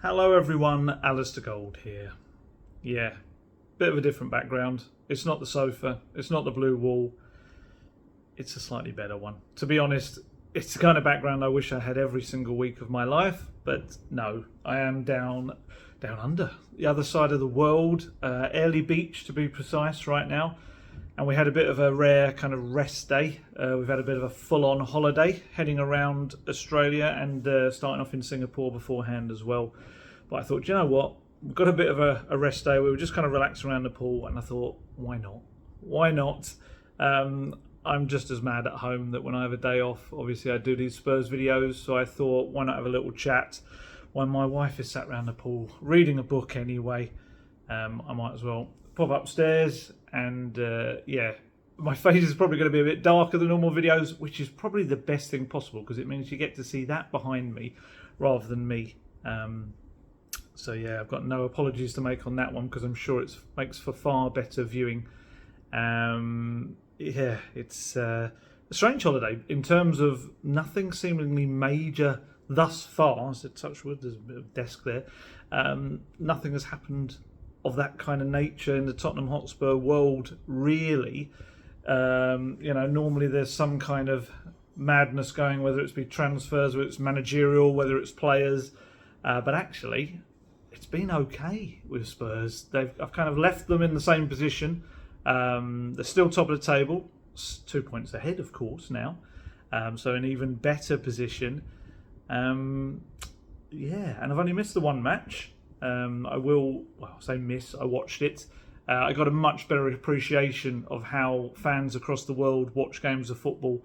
Hello everyone, Alistair Gold here. Yeah, bit of a different background. It's not the sofa, it's not the blue wall, it's a slightly better one. To be honest, it's the kind of background I wish I had every single week of my life, but no, I am down under, the other side of the world, Airlie Beach to be precise right now. And we had a bit of a rare kind of rest day. We've had a bit of a full-on holiday, heading around Australia and starting off in Singapore beforehand as well. But I thought, you know what? We've got a bit of a rest day. We were just kind of relaxing around the pool, and I thought, why not? Why not? I'm just as mad at home that when I have a day off, obviously I do these Spurs videos, so I thought, why not have a little chat? When my wife is sat around the pool, reading a book anyway, I might as well pop upstairs and yeah, my face is probably going to be a bit darker than normal videos, which is probably the best thing possible because it means you get to see that behind me rather than me. So yeah, I've got no apologies to make on that one because I'm sure it makes for far better viewing. Yeah, it's a strange holiday in terms of nothing seemingly major thus far. So touch wood, there's a bit of desk there. Nothing has happened of that kind of nature in the Tottenham Hotspur world, really. Normally there's some kind of madness going, whether it's be transfers, whether it's managerial, whether it's players. But actually, it's been okay with Spurs. I've kind of left them in the same position. They're still top of the table, 2 points ahead, of course, now. So an even better position. Yeah, and I've only missed the one match. I watched it. I got a much better appreciation of how fans across the world watch games of football.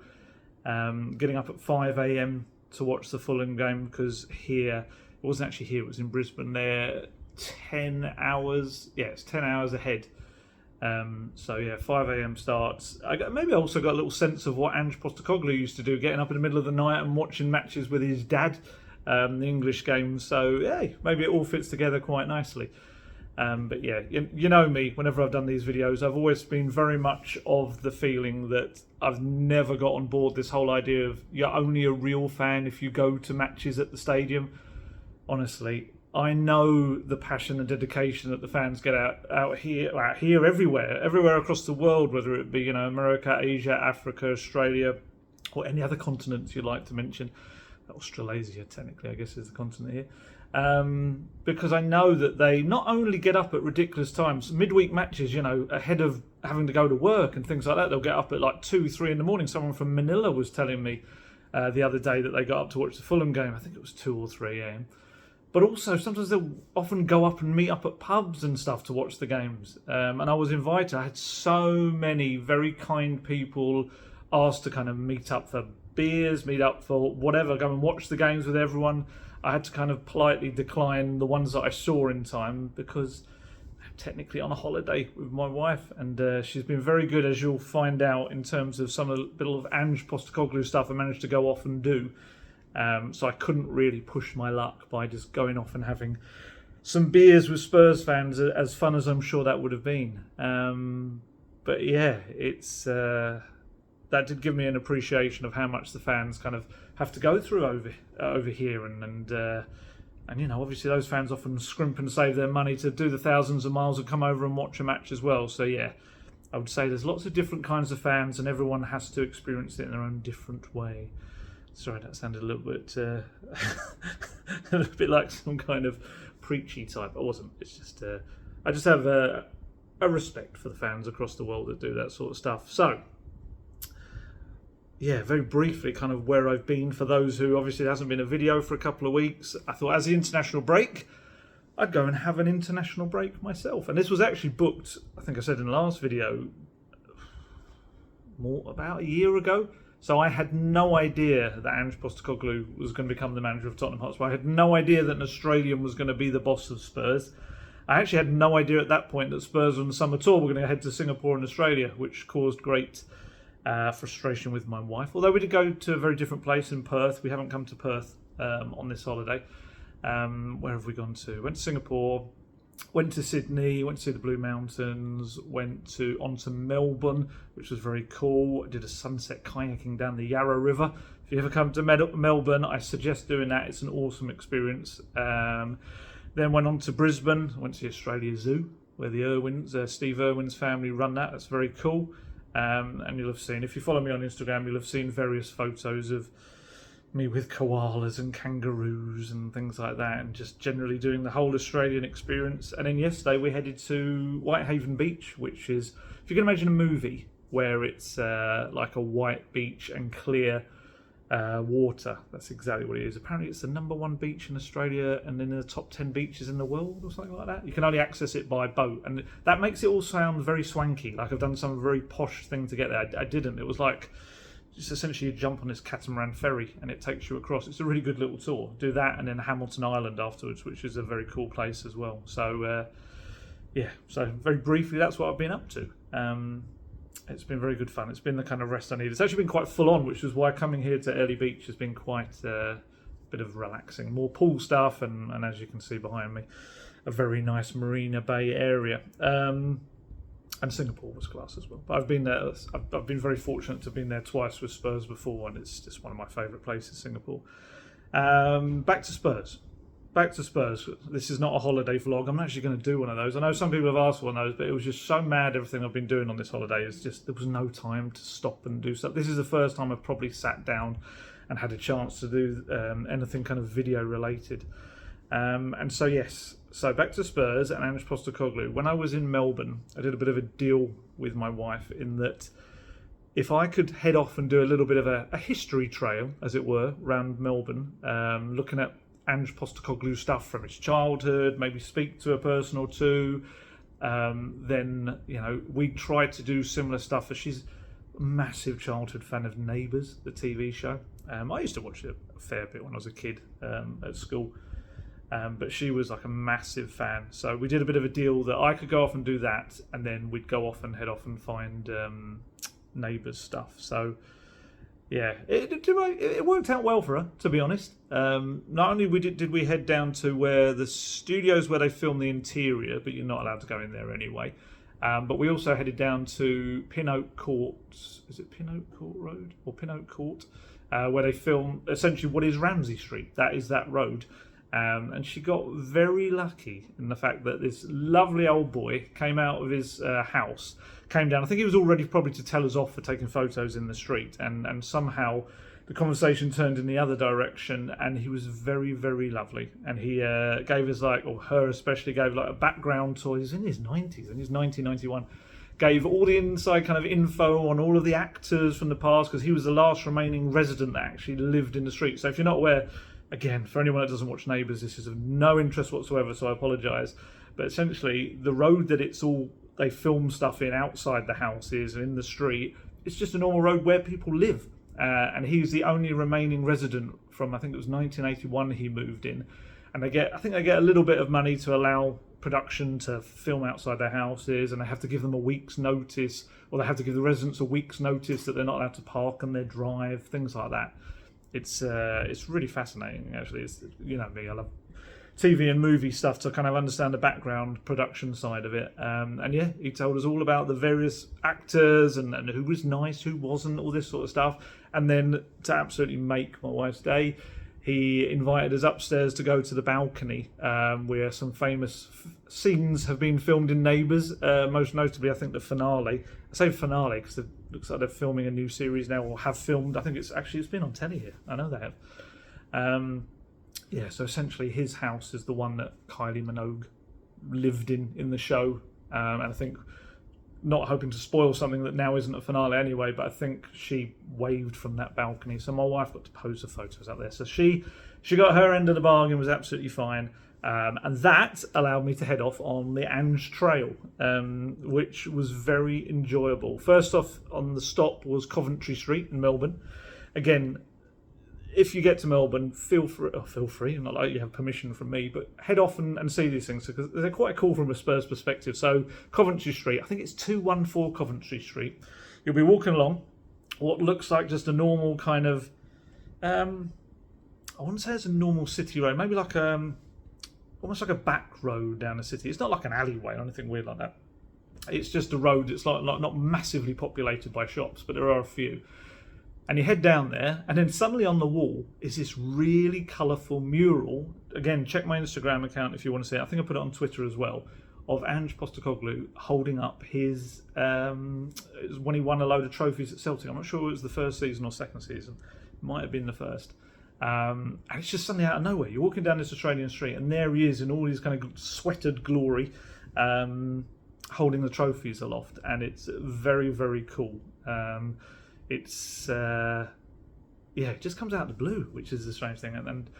Getting up at 5 a.m. to watch the Fulham game because here, it wasn't actually here, it was in Brisbane. They're 10 hours, it's 10 hours ahead. So yeah, 5 a.m. starts. Maybe I also got a little sense of what Ange Postecoglou used to do, getting up in the middle of the night and watching matches with his dad. The English games, so yeah, maybe it all fits together quite nicely. But yeah, you know me, whenever I've done these videos, I've always been very much of the feeling that I've never got on board this whole idea of you're only a real fan if you go to matches at the stadium. Honestly, I know the passion and dedication that the fans get out here, everywhere across the world, whether it be America, Asia, Africa, Australia, or any other continents you'd like to mention. Australasia, technically, I guess, is the continent here. Because I know that they not only get up at ridiculous times, midweek matches, ahead of having to go to work and things like that, they'll get up at like 2, 3 in the morning. Someone from Manila was telling me the other day that they got up to watch the Fulham game. I think it was 2 or 3 a.m. But also, sometimes they'll often go up and meet up at pubs and stuff to watch the games. And I was invited. I had so many very kind people asked to kind of meet up for beers, meet up for whatever, go and watch the games with everyone. I had to kind of politely decline the ones that I saw in time because I'm technically on a holiday with my wife, and she's been very good, as you'll find out, in terms of some of the bit of Ange Postecoglou stuff I managed to go off and do. So I couldn't really push my luck by just going off and having some beers with Spurs fans, as fun as I'm sure that would have been. But yeah, it's that did give me an appreciation of how much the fans kind of have to go through over here, and obviously those fans often scrimp and save their money to do the thousands of miles and come over and watch a match as well. So yeah, I would say there's lots of different kinds of fans, and everyone has to experience it in their own different way. Sorry, that sounded a little bit a little bit like some kind of preachy type. It wasn't. It's just I just have a respect for the fans across the world that do that sort of stuff. So yeah, very briefly, kind of where I've been for those who obviously it hasn't been a video for a couple of weeks. I thought as the international break, I'd go and have an international break myself. And this was actually booked, I think I said in the last video, about a year ago. So I had no idea that Ange Postecoglou was going to become the manager of Tottenham Hotspur. I had no idea that an Australian was going to be the boss of Spurs. I actually had no idea at that point that Spurs on the summer tour were going to head to Singapore and Australia, which caused great frustration with my wife. Although we did go to a very different place in Perth. We haven't come to Perth on this holiday. Where have we gone to? Went to Singapore, went to Sydney, went to see the Blue Mountains, on to Melbourne, which was very cool. Did a sunset kayaking down the Yarra River. if you ever come to Melbourne, I suggest doing that. It's an awesome experience. Then went on to Brisbane, went to the Australia Zoo, where the Irwins, Steve Irwin's family run that. That's very cool. And you'll have seen, if you follow me on Instagram, you'll have seen various photos of me with koalas and kangaroos and things like that, and just generally doing the whole Australian experience. And then yesterday we headed to Whitehaven Beach, which is, if you can imagine a movie where it's like a white beach and clear water, that's exactly what it is. Apparently it's the #1 beach in Australia and in the top 10 beaches in the world or something like that. You can only access it by boat, and that makes it all sound very swanky, like I've done some very posh thing to get there. I didn't. It was like just essentially you jump on this catamaran ferry and it takes you across. It's a really good little tour. Do that and then Hamilton Island afterwards, which is a very cool place as well. So so very briefly, that's what I've been up to. It's been very good fun. It's been the kind of rest I need. It's actually been quite full on, which is why coming here to Early Beach has been quite a bit of relaxing. More pool stuff, and as you can see behind me, a very nice Marina Bay area. And Singapore was class as well. But I've been there. I've been very fortunate to have been there twice with Spurs before, and it's just one of my favourite places, Singapore. Back to Spurs. This is not a holiday vlog. I'm actually going to do one of those. I know some people have asked for one of those, but it was just so mad everything I've been doing on this holiday. It's just there was no time to stop and do stuff. This is the first time I've probably sat down and had a chance to do anything kind of video related. And so yes, so back to Spurs and Ange Postecoglou. When I was in Melbourne, I did a bit of a deal with my wife in that if I could head off and do a little bit of a history trail, as it were, around Melbourne, looking at Ange Postecoglou stuff from his childhood, maybe speak to a person or two, then we tried to do similar stuff. As she's a massive childhood fan of Neighbours, the TV show. I used to watch it a fair bit when I was a kid at school. But she was like a massive fan. So we did a bit of a deal that I could go off and do that, and then we'd go off and head off and find Neighbours stuff. So yeah, it worked out well for her, to be honest. Not only did we head down to where the studios where they film the interior, but you're not allowed to go in there anyway. But we also headed down to Pin Oak Court. Is it Pin Oak Court Road or Pin Oak Court? Where they film essentially what is Ramsay Street. That is that road. And she got very lucky in the fact that this lovely old boy came out of his house, came down. I think he was all ready probably to tell us off for taking photos in the street. And somehow the conversation turned in the other direction, and he was very, very lovely. And he gave us or her especially, gave a background tour. He's in his 90s, and he's 1991. Gave all the inside kind of info on all of the actors from the past, because he was the last remaining resident that actually lived in the street. So if you're not aware, again, for anyone that doesn't watch Neighbours, this is of no interest whatsoever, so I apologise. But essentially, the road that they film stuff in outside the houses and in the street, it's just a normal road where people live. And he's the only remaining resident from, I think it was 1981 he moved in. And I think they get a little bit of money to allow production to film outside their houses, and they have to give them a week's notice, or they have to give the residents a week's notice that they're not allowed to park on their drive, things like that. It's really fascinating, actually. It's, me, I love TV and movie stuff to kind of understand the background production side of it. And yeah, he told us all about the various actors and who was nice, who wasn't, all this sort of stuff. And then to absolutely make my wife's day, he invited us upstairs to go to the balcony where some famous scenes have been filmed in Neighbours, most notably, I think, the finale. I say finale because it looks like they're filming a new series now, or have filmed. I think it's been on telly here. I know they have. So essentially his house is the one that Kylie Minogue lived in the show. And I think, not hoping to spoil something that now isn't a finale anyway, but I think she waved from that balcony. So my wife got to pose the photos out there. So she got her end of the bargain, was absolutely fine. And that allowed me to head off on the Ange Trail, which was very enjoyable. First off, on the stop was Coventry Street in Melbourne. Again, if you get to Melbourne, feel free, not like you have permission from me, but head off and see these things, because they're quite cool from a Spurs perspective. So Coventry Street, I think it's 214 Coventry Street. You'll be walking along what looks like just a normal kind of, I wouldn't say it's a normal city road, maybe like almost like a back road down the city. It's not like an alleyway or anything weird like that. It's just a road that's like not massively populated by shops, but there are a few. And you head down there, and then suddenly on the wall is this really colourful mural. Again, check my Instagram account if you want to see it. I think I put it on Twitter as well, of Ange Postecoglou holding up his when he won a load of trophies at Celtic. I'm not sure it was the first season or second season. It might have been the first. And it's just suddenly out of nowhere. You're walking down this Australian street, and there he is in all his kind of sweated glory, holding the trophies aloft, and it's very, very cool. It just comes out of the blue, which is the strange thing. And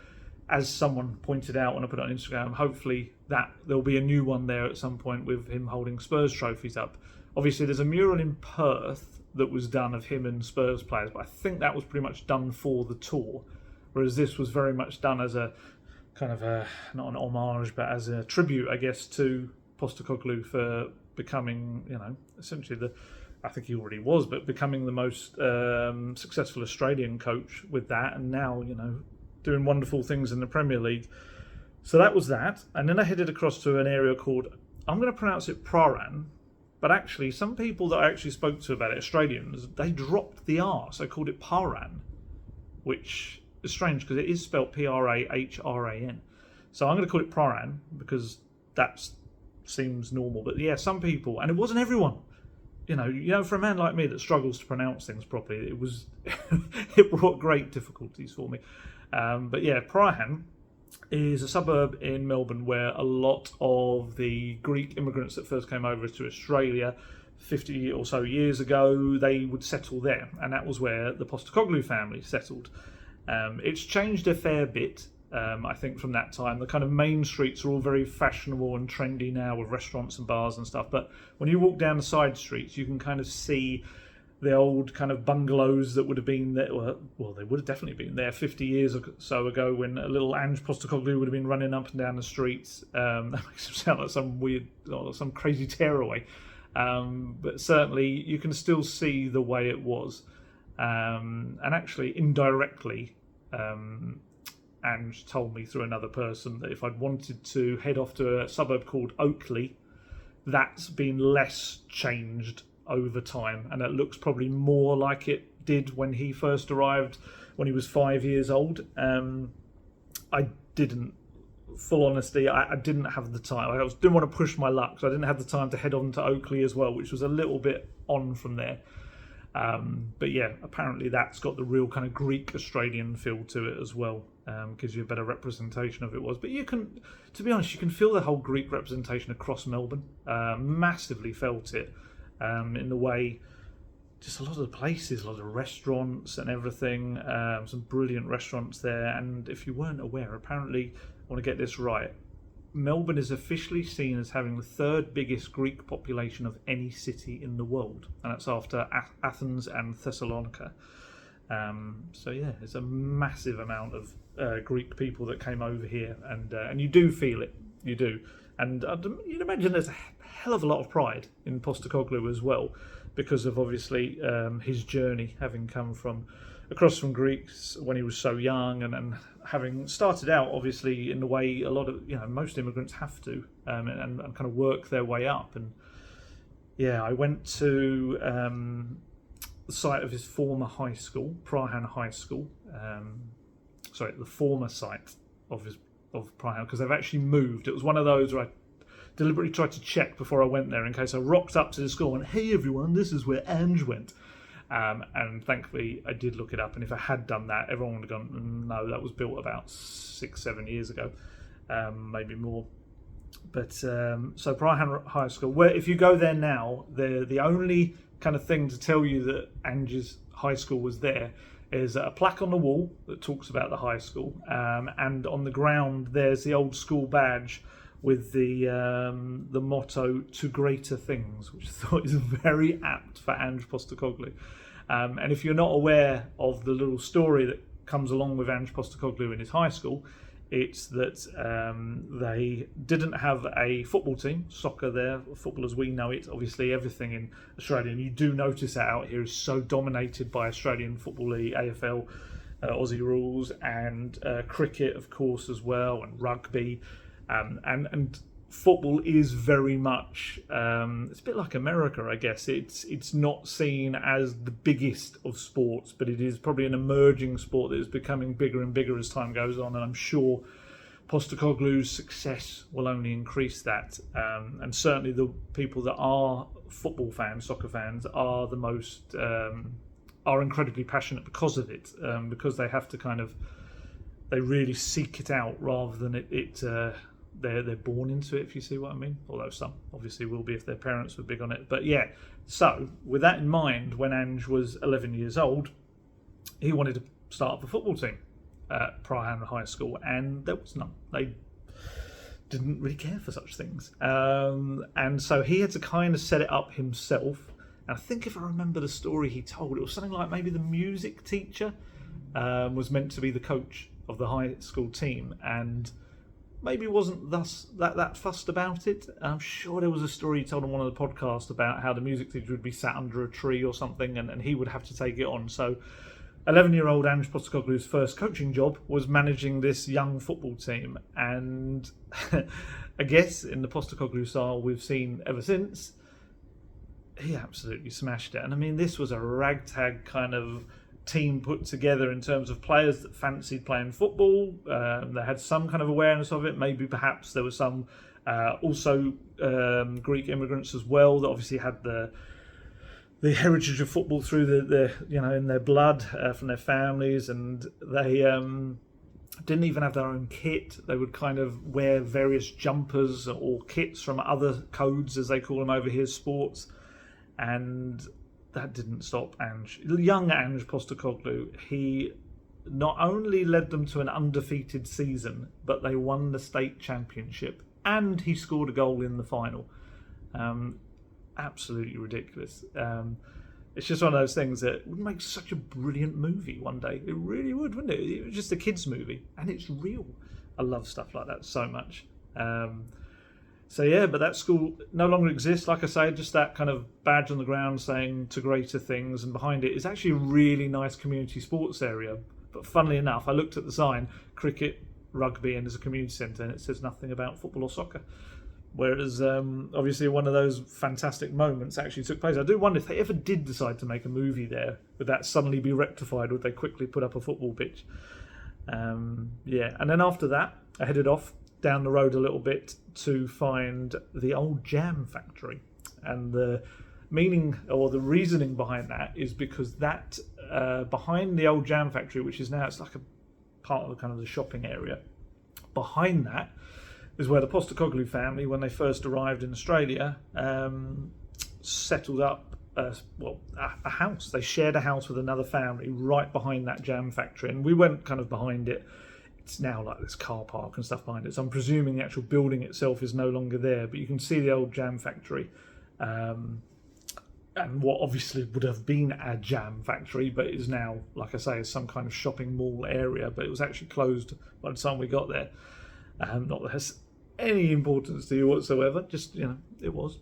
as someone pointed out when I put it on Instagram, hopefully that there'll be a new one there at some point with him holding Spurs trophies up. Obviously, there's a mural in Perth that was done of him and Spurs players, but I think that was pretty much done for the tour, whereas this was very much done as a kind of not an homage, but as a tribute, I guess, to Postecoglou for becoming, essentially I think he already was, but becoming the most successful Australian coach with that, and now, doing wonderful things in the Premier League. So that was that. And then I headed across to an area called, I'm going to pronounce it Prahran, but actually some people that I actually spoke to about it, Australians, they dropped the R, so called it Paran, which is strange because it is spelled Prahran. So I'm going to call it Prahran because that seems normal. But yeah, some people, and it wasn't everyone. For a man like me that struggles to pronounce things properly, it brought great difficulties for me. But yeah, Prahran is a suburb in Melbourne where a lot of the Greek immigrants that first came over to Australia 50 or so years ago, they would settle there, and that was where the Postecoglou family settled. It's changed a fair bit. I think from that time, the kind of main streets are all very fashionable and trendy now with restaurants and bars and stuff. But when you walk down the side streets, you can kind of see the old kind of bungalows that would have been there. Well, they would have definitely been there 50 years or so ago when a little Ange Postecoglou would have been running up and down the streets. That makes it sound like some weird, some crazy tearaway. But certainly you can still see the way it was. And actually, indirectly, Ange told me through another person that if I'd wanted to head off to a suburb called Oakley, that's been less changed over time, and it looks probably more like it did when he first arrived when he was 5 years old. I didn't, full honesty, I didn't have the time. I didn't want to push my luck, so I didn't have the time to head on to Oakley as well, which was a little bit on from there. But yeah, apparently that's got the real kind of Greek Australian feel to it as well. Gives you a better representation of it was. But you can, to be honest, you can feel the whole Greek representation across Melbourne. Massively felt it in the way, just a lot of the places, a lot of restaurants and everything. Some brilliant restaurants there. And if you weren't aware, apparently, I want to get this right, Melbourne is officially seen as having the third biggest Greek population of any city in the world, and that's after Athens and Thessalonica. So yeah, it's a massive amount of Greek people that came over here, and you do feel it, you do. And you'd imagine there's a hell of a lot of pride in Postecoglou as well, because of obviously his journey, having come from across from Greece when he was so young, and having started out obviously in the way a lot of most immigrants have to, and kind of work their way up. And yeah, I went to the site of his former high school, Prahran High School. The former site of Prahran, because they've actually moved. It was one of those where I deliberately tried to check before I went there in case I rocked up to the school and went, "Hey everyone, this is where Ange went." And thankfully I did look it up, and if I had done that, everyone would have gone, "No, that was built about 6-7 years ago, maybe more." But so Prahran High School, where if you go there now, the only kind of thing to tell you that Ange's high school was there is a plaque on the wall that talks about the high school, and on the ground there's the old school badge with the motto "To Greater Things," which I thought is very apt for Ange Postecoglou. And if you're not aware of the little story that comes along with Ange Postecoglou in his high school, it's that they didn't have a football team, soccer there, football as we know it. Obviously, everything in Australia, and you do notice that out here, is so dominated by Australian Football League, AFL, Aussie rules, and cricket, of course, as well, and rugby. And football is very much it's a bit like America, I guess. It's not seen as the biggest of sports, but it is probably an emerging sport that is becoming bigger and bigger as time goes on, and I'm sure Postecoglou's success will only increase that, and certainly the people that are football fans, soccer fans, are the most are incredibly passionate because of it, because they have to they really seek it out rather than they're born into it, if you see what I mean. Although some obviously will be if their parents were big on it. But yeah, so with that in mind, when Ange was 11 years old, he wanted to start up a football team at Pierre-Emile High School, and there was none. They didn't really care for such things. And so he had to kind of set it up himself. And I think if I remember the story he told, it was something like maybe the music teacher was meant to be the coach of the high school team, and maybe wasn't thus that fussed about it. I'm sure there was a story he told on one of the podcasts about how the music teacher would be sat under a tree or something, and he would have to take it on. So 11-year-old Ange Postecoglou's first coaching job was managing this young football team, and I guess in the Postecoglou style we've seen ever since, he absolutely smashed it. And I mean, this was a ragtag kind of team put together in terms of players that fancied playing football. They had some kind of awareness of it. Maybe perhaps there was some also Greek immigrants as well that obviously had the heritage of football through the in their blood from their families, and they didn't even have their own kit. They would kind of wear various jumpers or kits from other codes, as they call them over here, sports, and that didn't stop young Ange Postecoglou. He not only led them to an undefeated season, but they won the state championship, and he scored a goal in the final. Absolutely ridiculous. It's just one of those things that would make such a brilliant movie one day. It really would, wouldn't it? It was just a kids' movie, and it's real. I love stuff like that so much. So yeah, but that school no longer exists. Like I say, just that kind of badge on the ground saying to greater things, and behind it is actually a really nice community sports area. But funnily enough, I looked at the sign, cricket, rugby, and there's a community centre, and it says nothing about football or soccer. Whereas obviously one of those fantastic moments actually took place. I do wonder if they ever did decide to make a movie there, would that suddenly be rectified? Would they quickly put up a football pitch? Yeah, and then after that, I headed off down the road a little bit to find the old jam factory. And the meaning or the reasoning behind that is because that behind the old jam factory, which is now, it's like a part of the kind of the shopping area, behind that is where the Postecoglou family, when they first arrived in Australia, settled up a house. They shared a house with another family right behind that jam factory, and we went kind of behind it. It's now like this car park and stuff behind it, so I'm presuming the actual building itself is no longer there, but you can see the old jam factory, and what obviously would have been a jam factory, but is now, like I say, some kind of shopping mall area, but it was actually closed by the time we got there. Not that it has any importance to you whatsoever, just, it was.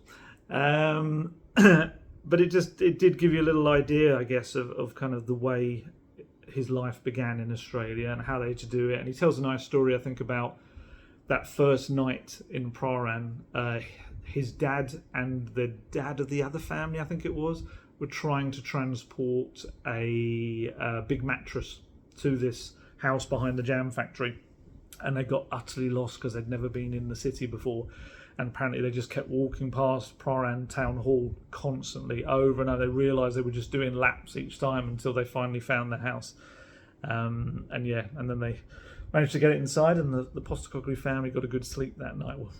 But it did give you a little idea, I guess, of kind of the way his life began in Australia and how they had to do it. And he tells a nice story, I think, about that first night in Praran. His dad and the dad of the other family, I think it was, were trying to transport a big mattress to this house behind the jam factory. And they got utterly lost because they'd never been in the city before. And apparently they just kept walking past Praran Town Hall constantly over and over. They realised they were just doing laps each time until they finally found the house. And then they managed to get it inside, and the Postecoglou family got a good sleep that night. Well,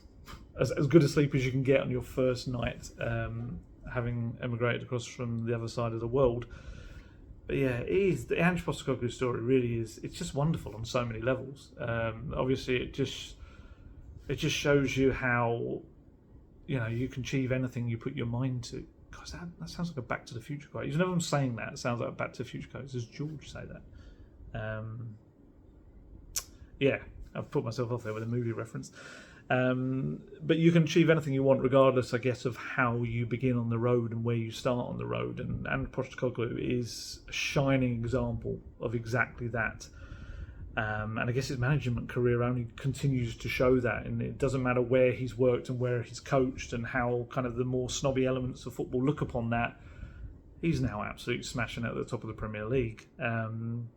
as good a sleep as you can get on your first night, having emigrated across from the other side of the world. But yeah, the Ange Postecoglou story really is, it's just wonderful on so many levels. Obviously, it just shows you how, you can achieve anything you put your mind to. Gosh, that sounds like a Back to the Future quote. Whenever I'm saying that, it sounds like a Back to the Future quote. Does George say that? Yeah, I've put myself off there with a movie reference. But you can achieve anything you want regardless, I guess, of how you begin on the road and where you start on the road. And Postecoglou is a shining example of exactly that. And I guess his management career only continues to show that, and it doesn't matter where he's worked and where he's coached and how kind of the more snobby elements of football look upon that. He's now absolutely smashing it at the top of the Premier League. And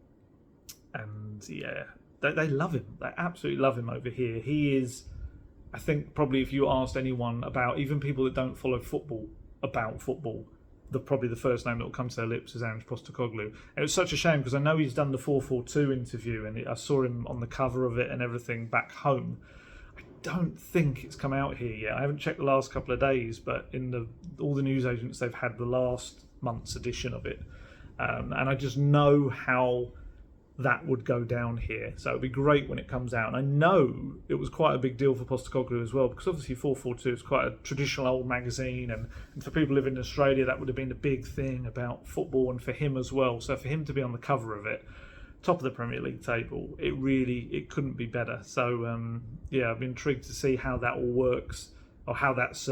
yeah, they love him. They absolutely love him over here. He is, I think, probably if you asked anyone about, even people that don't follow football, about football, probably the first name that will come to their lips is Ange Postecoglou. And it was such a shame because I know he's done the 442 interview and I saw him on the cover of it and everything back home. I don't think it's come out here yet. I haven't checked the last couple of days, but in all the news agents, they've had the last month's edition of it. And I just know how that would go down here. So it'd be great when it comes out. And I know it was quite a big deal for Postecoglou as well, because obviously 442 is quite a traditional old magazine, and for people living in Australia, that would have been a big thing about football, and for him as well. So for him to be on the cover of it, top of the Premier League table, it couldn't be better. So yeah, I've been intrigued to see how that all works, or how that's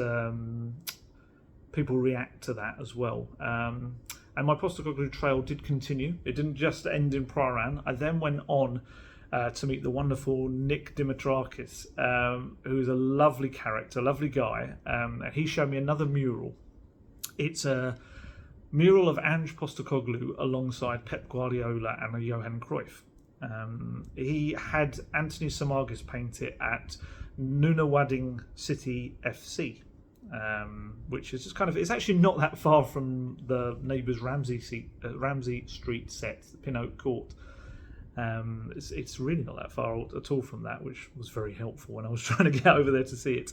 people react to that as well. And my Postecoglou trail did continue. It didn't just end in Prahran. I then went on to meet the wonderful Nick Dimitrakis, who's a lovely character, lovely guy. And he showed me another mural. It's a mural of Ange Postecoglou alongside Pep Guardiola and Johan Cruyff. He had Anthony Samagis paint it at Nunawading City FC. Which is just kind of, it's actually not that far from the neighbours Ramsey Street set, the Pin Oak Court. It's really not that far at all from that, which was very helpful when I was trying to get over there to see it.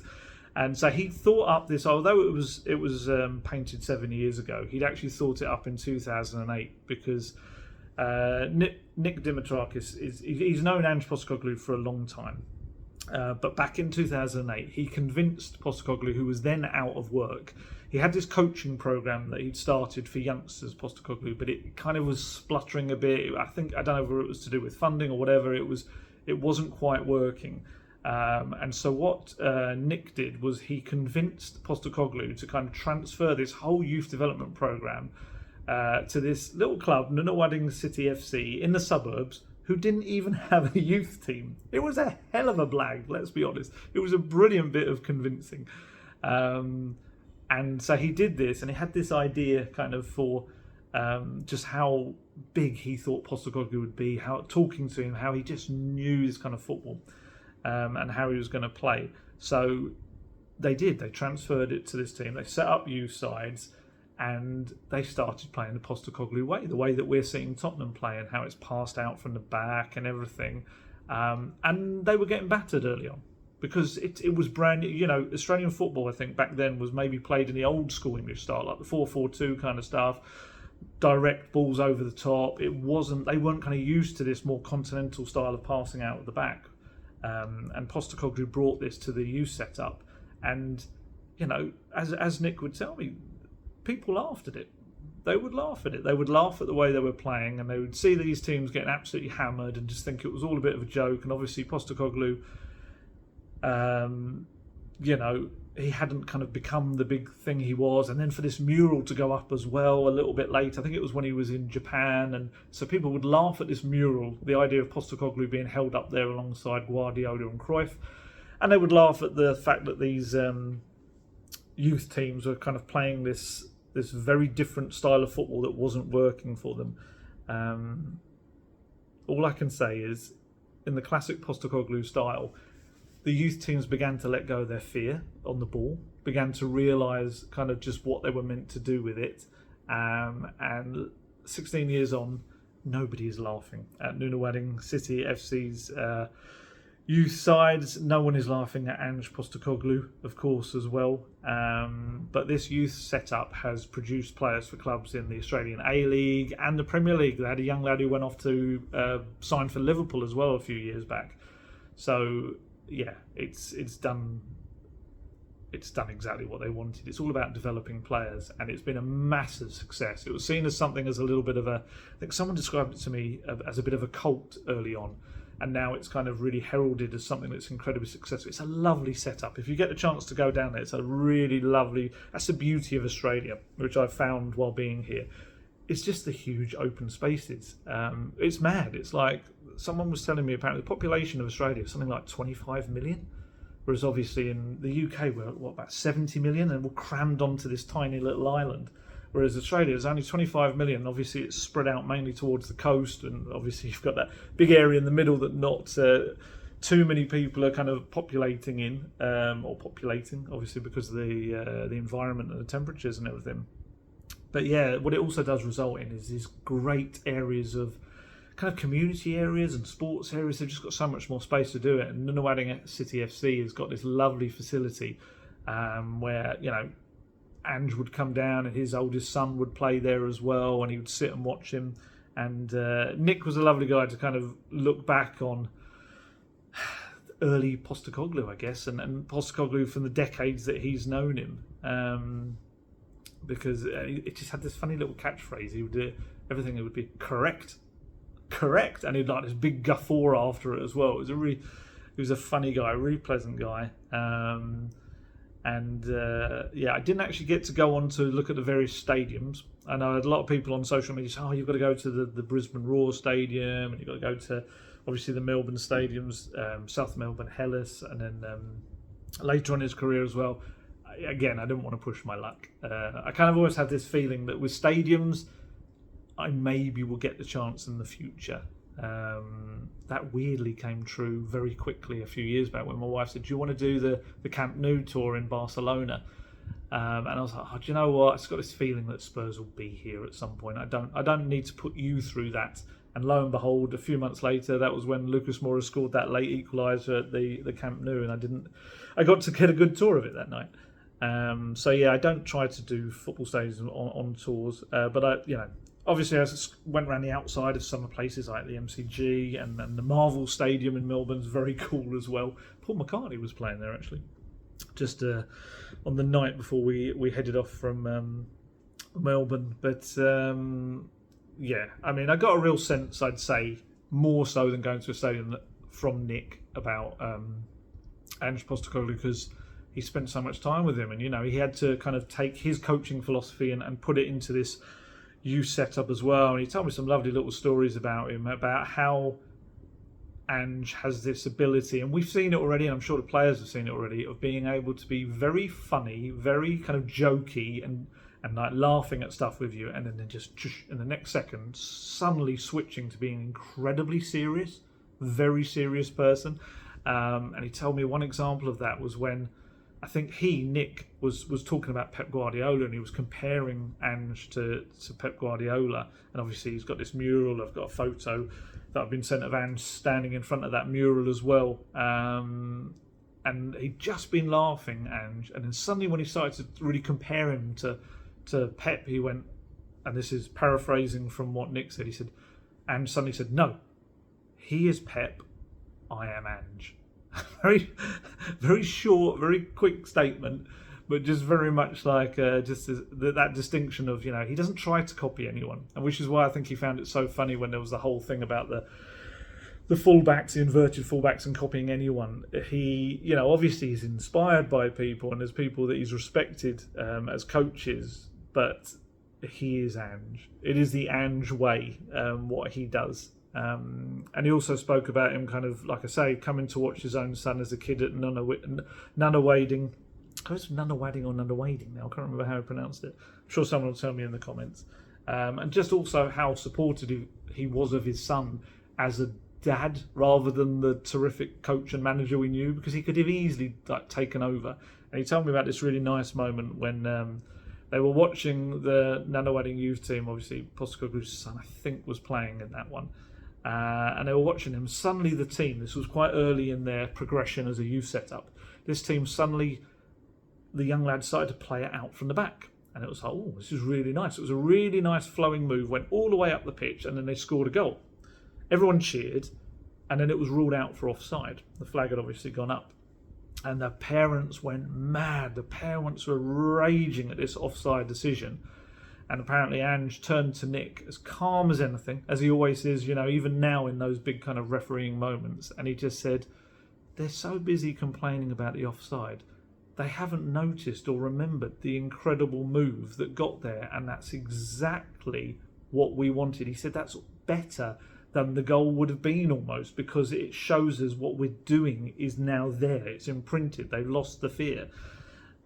And so he thought up this, although it was painted 7 years ago, he'd actually thought it up in 2008 because Nick Dimitrakis he's known Ange Postecoglou for a long time. But back in 2008, he convinced Postecoglou, who was then out of work. He had this coaching program that he'd started for youngsters, Postecoglou, but it kind of was spluttering a bit. I don't know whether it was to do with funding or whatever. It wasn't quite working. And so what Nick did was he convinced Postecoglou to kind of transfer this whole youth development program to this little club, Nunawading City FC, in the suburbs, who didn't even have a youth team. It was a hell of a blag, let's be honest. It was a brilliant bit of convincing. And so he did this, and he had this idea kind of for just how big he thought Postecoglou would be, how talking to him, how he just knew this kind of football, and how he was going to play. So they did. They transferred it to this team. They set up youth sides, and they started playing the Postecoglou way, the way that we're seeing Tottenham play, and how it's passed out from the back and everything. And they were getting battered early on because it was brand new. You know, Australian football, I think, back then was maybe played in the old school English style, like the 4-4-2 kind of stuff, direct balls over the top. They weren't kind of used to this more continental style of passing out at the back. And Postecoglou brought this to the youth setup. And, you know, as Nick would tell me, people laughed at it. They would laugh at it. They would laugh at the way they were playing, and they would see these teams getting absolutely hammered and just think it was all a bit of a joke. And obviously Postecoglou, you know, he hadn't kind of become the big thing he was. And then for this mural to go up as well a little bit later, I think it was when he was in Japan, and so people would laugh at this mural, the idea of Postecoglou being held up there alongside Guardiola and Cruyff, and they would laugh at the fact that these youth teams were kind of playing this very different style of football that wasn't working for them. All I can say is, in the classic Postecoglou style, the youth teams began to let go of their fear on the ball, began to realise kind of just what they were meant to do with it. And 16 years on, nobody is laughing at Nunawading City FC's youth sides. No one is laughing at Ange Postecoglou, of course, as well. But this youth setup has produced players for clubs in the Australian A-League and the Premier League. They had a young lad who went off to sign for Liverpool as well a few years back. So yeah, it's done exactly what they wanted. It's all about developing players, and it's been a massive success. It was seen as something as a little bit of I think someone described it to me as a bit of a cult early on. And now it's kind of really heralded as something that's incredibly successful. It's a lovely setup. If you get the chance to go down there, it's a really lovely... That's the beauty of Australia, which I found while being here. It's just the huge open spaces. It's mad. It's like someone was telling me apparently the population of Australia is something like 25 million, whereas obviously in the UK we're about 70 million, and we're crammed onto this tiny little island. Whereas Australia is only 25 million. Obviously, it's spread out mainly towards the coast, and obviously you've got that big area in the middle that not too many people are kind of populating in, or populating, obviously because of the environment and the temperatures and everything. But yeah, what it also does result in is these great areas of kind of community areas and sports areas. They've just got so much more space to do it. And Nunawading City FC has got this lovely facility where, you know, Ange would come down and his oldest son would play there as well, and he would sit and watch him. And Nick was a lovely guy to kind of look back on early Postecoglou, I guess, and Postecoglou from the decades that he's known him. Because it just had this funny little catchphrase. He would do everything, it would be correct, and he'd like this big guffaw after it as well. He was a funny guy, a really pleasant guy. Yeah, I didn't actually get to go on to look at the various stadiums. I know a lot of people on social media say, oh, you've got to go to the Brisbane Roar Stadium, and you've got to go to obviously the Melbourne stadiums, South Melbourne, Hellas, and then later on in his career as well. Again, I didn't want to push my luck. I kind of always had this feeling that with stadiums, I maybe will get the chance in the future. That weirdly came true very quickly a few years back when my wife said, do you want to do the Camp Nou tour in Barcelona? And I was like, oh, do you know what? I've got this feeling that Spurs will be here at some point. I don't need to put you through that. And lo and behold, a few months later, that was when Lucas Moura scored that late equaliser at the Camp Nou, and I got to get a good tour of it that night. So yeah, I don't try to do football stadiums on tours, but obviously I went around the outside of some places like the MCG and the Marvel Stadium in Melbourne's very cool as well. Paul McCartney was playing there actually, just on the night before we headed off from Melbourne. But yeah, I mean, I got a real sense, I'd say, more so than going to a stadium from Nick about Ange Postecoglou, because he spent so much time with him, and he had to kind of take his coaching philosophy and put it into this youth setup as well. And he told me some lovely little stories about him, about how Ange has this ability, and we've seen it already, and I'm sure the players have seen it already, of being able to be very funny, very kind of jokey, and like laughing at stuff with you, and then just in the next second suddenly switching to being incredibly serious, very serious person. And he told me one example of that was when I think Nick was talking about Pep Guardiola, and he was comparing Ange to Pep Guardiola. And obviously he's got this mural. I've got a photo that I've been sent of Ange standing in front of that mural as well. And he'd just been laughing, Ange. And then suddenly when he started to really compare him to Pep, he went, and this is paraphrasing from what Nick said, he said, Ange suddenly said, no, he is Pep, I am Ange. Very, very short, very quick statement, but just very much like that distinction of, he doesn't try to copy anyone, and which is why I think he found it so funny when there was the whole thing about the fullbacks, the inverted fullbacks, and copying anyone. He, obviously he's inspired by people, and there's people that he's respected as coaches, but he is Ange. It is the Ange way, what he does. And he also spoke about him kind of, like I say, coming to watch his own son as a kid at Nunawading. It's Nunawading or Nunawading now, I can't remember how he pronounced it. I'm sure someone will tell me in the comments. And just also how supportive he was of his son as a dad, rather than the terrific coach and manager we knew, because he could have easily taken over. And he told me about this really nice moment when they were watching the Nunawading youth team. Obviously Postecoglou's son, I think, was playing in that one. And they were watching him. Suddenly the team, this was quite early in their progression as a youth setup, this team suddenly, the young lads started to play it out from the back. And it was like, oh, this is really nice. It was a really nice flowing move, went all the way up the pitch, and then they scored a goal. Everyone cheered, and then it was ruled out for offside. The flag had obviously gone up. And the parents went mad. The parents were raging at this offside decision. And apparently Ange turned to Nick as calm as anything, as he always is, even now in those big kind of refereeing moments. And he just said, they're so busy complaining about the offside, they haven't noticed or remembered the incredible move that got there. And that's exactly what we wanted. He said that's better than the goal would have been almost, because it shows us what we're doing is now there. It's imprinted. They've lost the fear.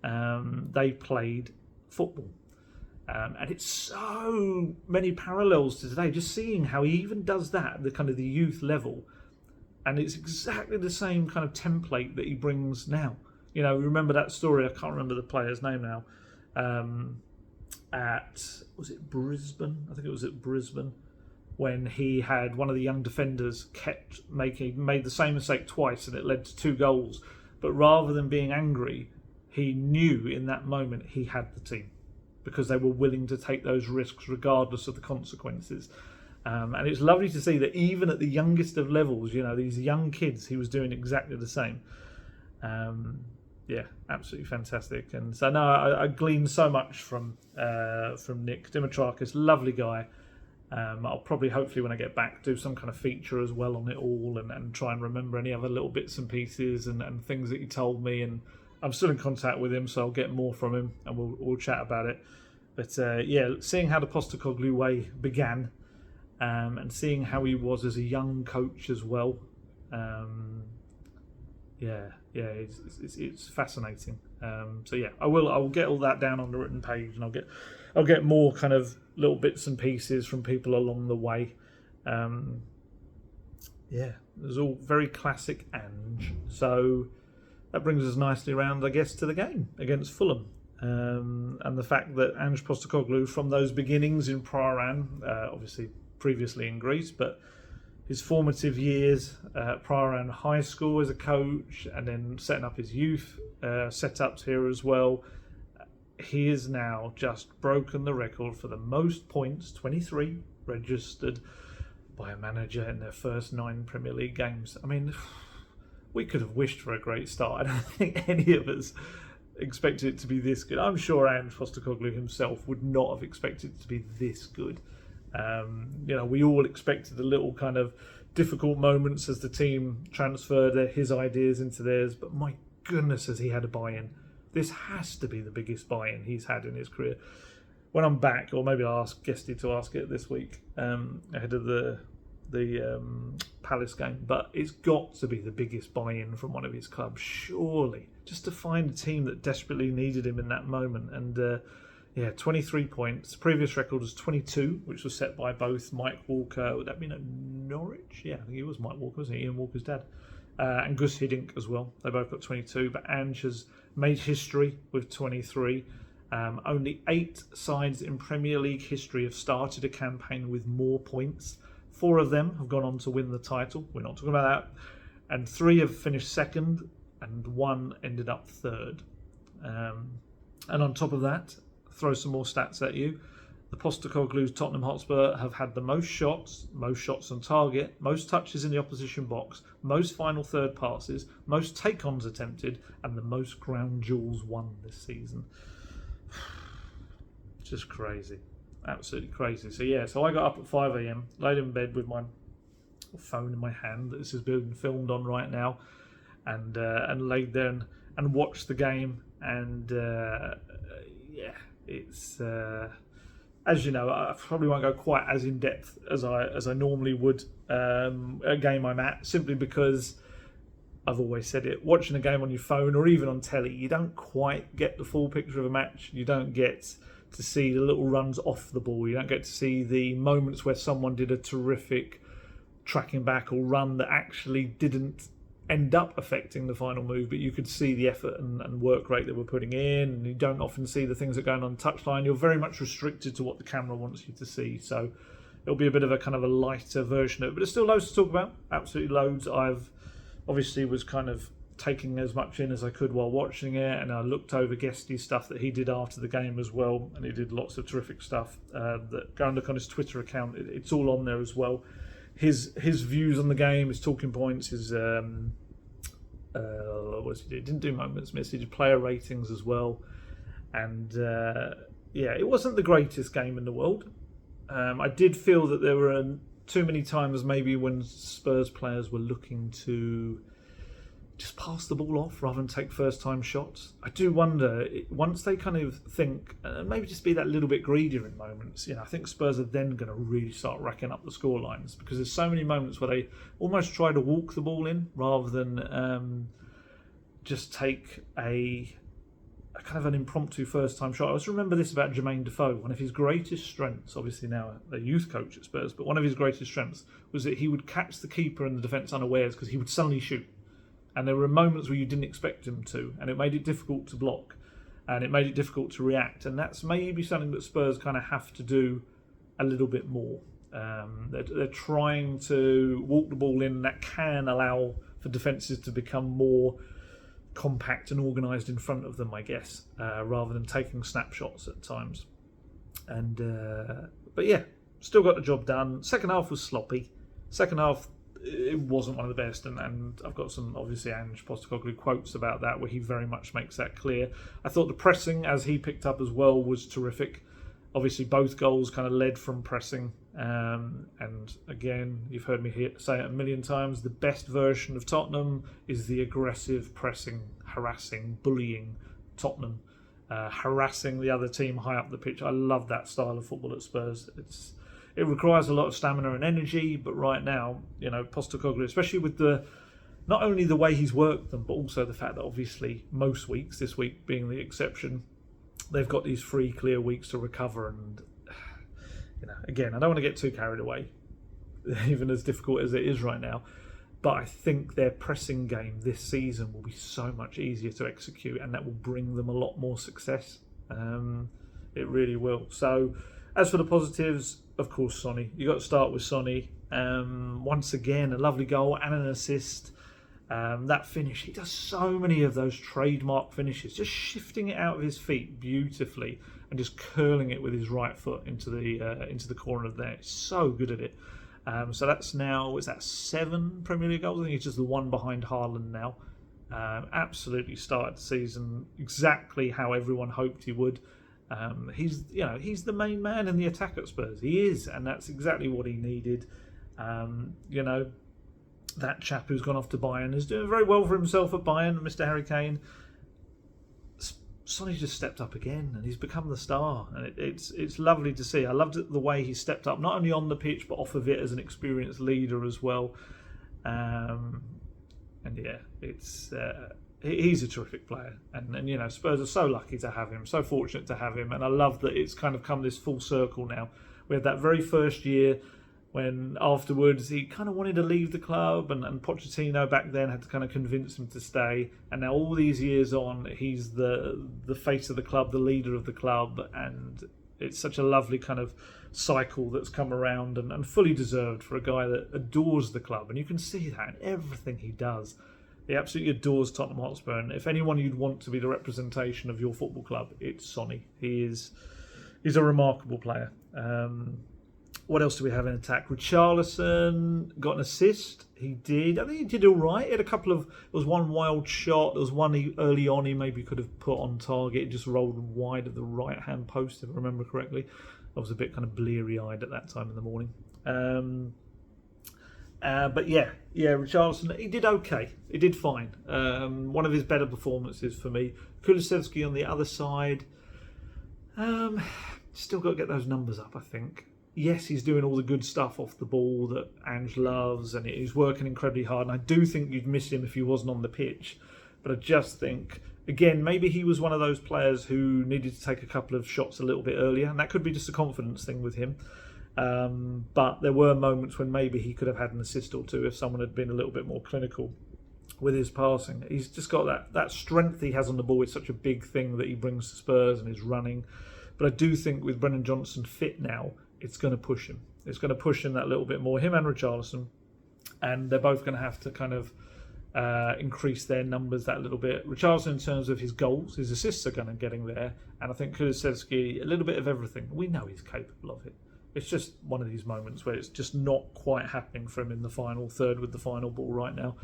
They played football. And it's so many parallels to today, just seeing how he even does that at the kind of the youth level. And it's exactly the same kind of template that he brings now. You know, remember that story, I can't remember the player's name now, was it Brisbane? I think it was at Brisbane, when he had one of the young defenders made the same mistake twice and it led to 2 goals. But rather than being angry, he knew in that moment he had the team, because they were willing to take those risks regardless of the consequences. And it's lovely to see that even at the youngest of levels, you know, these young kids, he was doing exactly the same. Yeah, absolutely fantastic. And so, no, I gleaned so much from Nick Dimitrakis, lovely guy. I'll probably, hopefully, when I get back, do some kind of feature as well on it all, and try and remember any other little bits and pieces and things that he told me. And I'm still in contact with him, so I'll get more from him and we'll chat about it. But yeah, seeing how the Postecoglou way began, and seeing how he was as a young coach as well. It's fascinating. So yeah, I'll get all that down on the written page, and I'll get more kind of little bits and pieces from people along the way. It was all very classic Ange. So that brings us nicely around, I guess, to the game against Fulham. And the fact that Ange Postecoglou, from those beginnings in Prahran, obviously previously in Greece, but his formative years at Prahran High School as a coach, and then setting up his youth setups here as well, he has now just broken the record for the most points, 23, registered by a manager in their first 9 Premier League games. I mean, we could have wished for a great start. I don't think any of us expected it to be this good. I'm sure Ange Postecoglou himself would not have expected it to be this good. We all expected a little kind of difficult moments as the team transferred his ideas into theirs, but my goodness, has he had a buy-in. This has to be the biggest buy-in he's had in his career. When I'm back, or maybe I'll ask Guesty to ask it this week ahead of the Palace game, but it's got to be the biggest buy-in from one of his clubs, surely, just to find a team that desperately needed him in that moment. And 23 points. The previous record was 22, which was set by both Mike Walker. Would that be at Norwich? Yeah, I think he was Mike Walker, wasn't he? Ian Walker's dad. And Gus Hiddink as well. They both got 22. But Ange has made history with 23. Only 8 sides in Premier League history have started a campaign with more points. 4 of them have gone on to win the title. We're not talking about that. And 3 have finished second, and 1 ended up third. And on top of that, throw some more stats at you. The Postecoglou's Tottenham Hotspur have had the most shots on target, most touches in the opposition box, most final third passes, most take-ons attempted, and the most ground duels won this season. Just crazy. Absolutely crazy. So I got up at 5 a.m, laid in bed with my phone in my hand that this is being filmed on right now, and laid there and watched the game. And it's as you know, I probably won't go quite as in depth as I normally would a game I'm at, simply because I've always said it. Watching a game on your phone or even on telly, you don't quite get the full picture of a match. You don't get to see the little runs off the ball. You don't get to see the moments where someone did a terrific tracking back or run that actually didn't end up affecting the final move, but you could see the effort and work rate that we're putting in, and you don't often see the things that are going on the touchline. You're very much restricted to what the camera wants you to see, so it'll be a bit of a kind of a lighter version of it, but there's still loads to talk about, absolutely loads. I've obviously was kind of taking as much in as I could while watching it, and I looked over Guesty's stuff that he did after the game as well, and he did lots of terrific stuff. That go and look on his Twitter account, it's all on there as well. His views on the game, his talking points, his what did he do? He didn't do moments missed. He did player ratings as well, and it wasn't the greatest game in the world. I did feel that there were too many times maybe when Spurs players were looking to just pass the ball off rather than take first-time shots. I do wonder, once they kind of think, and maybe just be that little bit greedier in moments, I think Spurs are then going to really start racking up the score lines, because there's so many moments where they almost try to walk the ball in rather than just take a kind of an impromptu first-time shot. I always remember this about Jermaine Defoe. One of his greatest strengths, obviously now a youth coach at Spurs, but one of his greatest strengths was that he would catch the keeper and the defence unawares because he would suddenly shoot. And there were moments where you didn't expect him to, and it made it difficult to block, and it made it difficult to react. And that's maybe something that Spurs kind of have to do a little bit more. They're trying to walk the ball in, and that can allow for defences to become more compact and organised in front of them, I guess, rather than taking snapshots at times. And but yeah, still got the job done. Second half was sloppy. Second half, it wasn't one of the best, and I've got some, obviously, Ange Postecoglou quotes about that where he very much makes that clear. I thought the pressing, as he picked up as well, was terrific. Obviously, both goals kind of led from pressing, and again, you've heard me say it a million times, the best version of Tottenham is the aggressive, pressing, harassing, bullying Tottenham, harassing the other team high up the pitch. I love that style of football at Spurs. It requires a lot of stamina and energy, but right now, Postecoglou, especially with not only the way he's worked them, but also the fact that obviously most weeks, this week being the exception, they've got these 3 clear weeks to recover. And, again, I don't want to get too carried away, even as difficult as it is right now, but I think their pressing game this season will be so much easier to execute, and that will bring them a lot more success. It really will. So, as for the positives, of course, Sonny. You've got to start with Sonny. Once again, a lovely goal and an assist. That finish, he does so many of those trademark finishes, just shifting it out of his feet beautifully and just curling it with his right foot into the corner of there. He's so good at it. So that's now, 7 Premier League goals? I think he's just the one behind Haaland now. Absolutely started the season exactly how everyone hoped he would. He's the main man in the attack at Spurs. He is, and that's exactly what he needed. That chap who's gone off to Bayern is doing very well for himself at Bayern, Mr. Harry Kane. Sonny just stepped up again, and he's become the star, and it's lovely to see. I loved the way he stepped up, not only on the pitch but off of it as an experienced leader as well. And yeah, he's a terrific player, and Spurs are so lucky to have him, so fortunate to have him, and I love that it's kind of come this full circle now. We had that very first year when afterwards he kind of wanted to leave the club, and Pochettino back then had to kind of convince him to stay, and now all these years on, he's the face of the club, the leader of the club, and it's such a lovely kind of cycle that's come around, and fully deserved for a guy that adores the club, and you can see that in everything he does. He absolutely adores Tottenham Hotspur, and if anyone you'd want to be the representation of your football club, it's Sonny. He's a remarkable player. What else do we have in attack? Richarlison got an assist. He did. I think he did all right. He had there was one wild shot. There was one early on he maybe could have put on target. It just rolled wide of the right-hand post, if I remember correctly. I was a bit kind of bleary-eyed at that time in the morning. But yeah, Richarlison, he did okay. He did fine. One of his better performances for me. Kulusevski on the other side. Still got to get those numbers up, I think. Yes, he's doing all the good stuff off the ball that Ange loves, and he's working incredibly hard. And I do think you'd miss him if he wasn't on the pitch. But I just think, again, maybe he was one of those players who needed to take a couple of shots a little bit earlier. And that could be just a confidence thing with him. But there were moments when maybe he could have had an assist or two if someone had been a little bit more clinical with his passing. He's just got that strength he has on the ball. It's such a big thing that he brings to Spurs, and his running. But I do think with Brennan Johnson fit now, it's going to push him. It's going to push him that little bit more, him and Richarlison. And they're both going to have to kind of increase their numbers that little bit. Richarlison, in terms of his goals, his assists are going to getting there. And I think Kulusevski, a little bit of everything. We know he's capable of it. It's just one of these moments where it's just not quite happening for him in the final third with the final ball right now.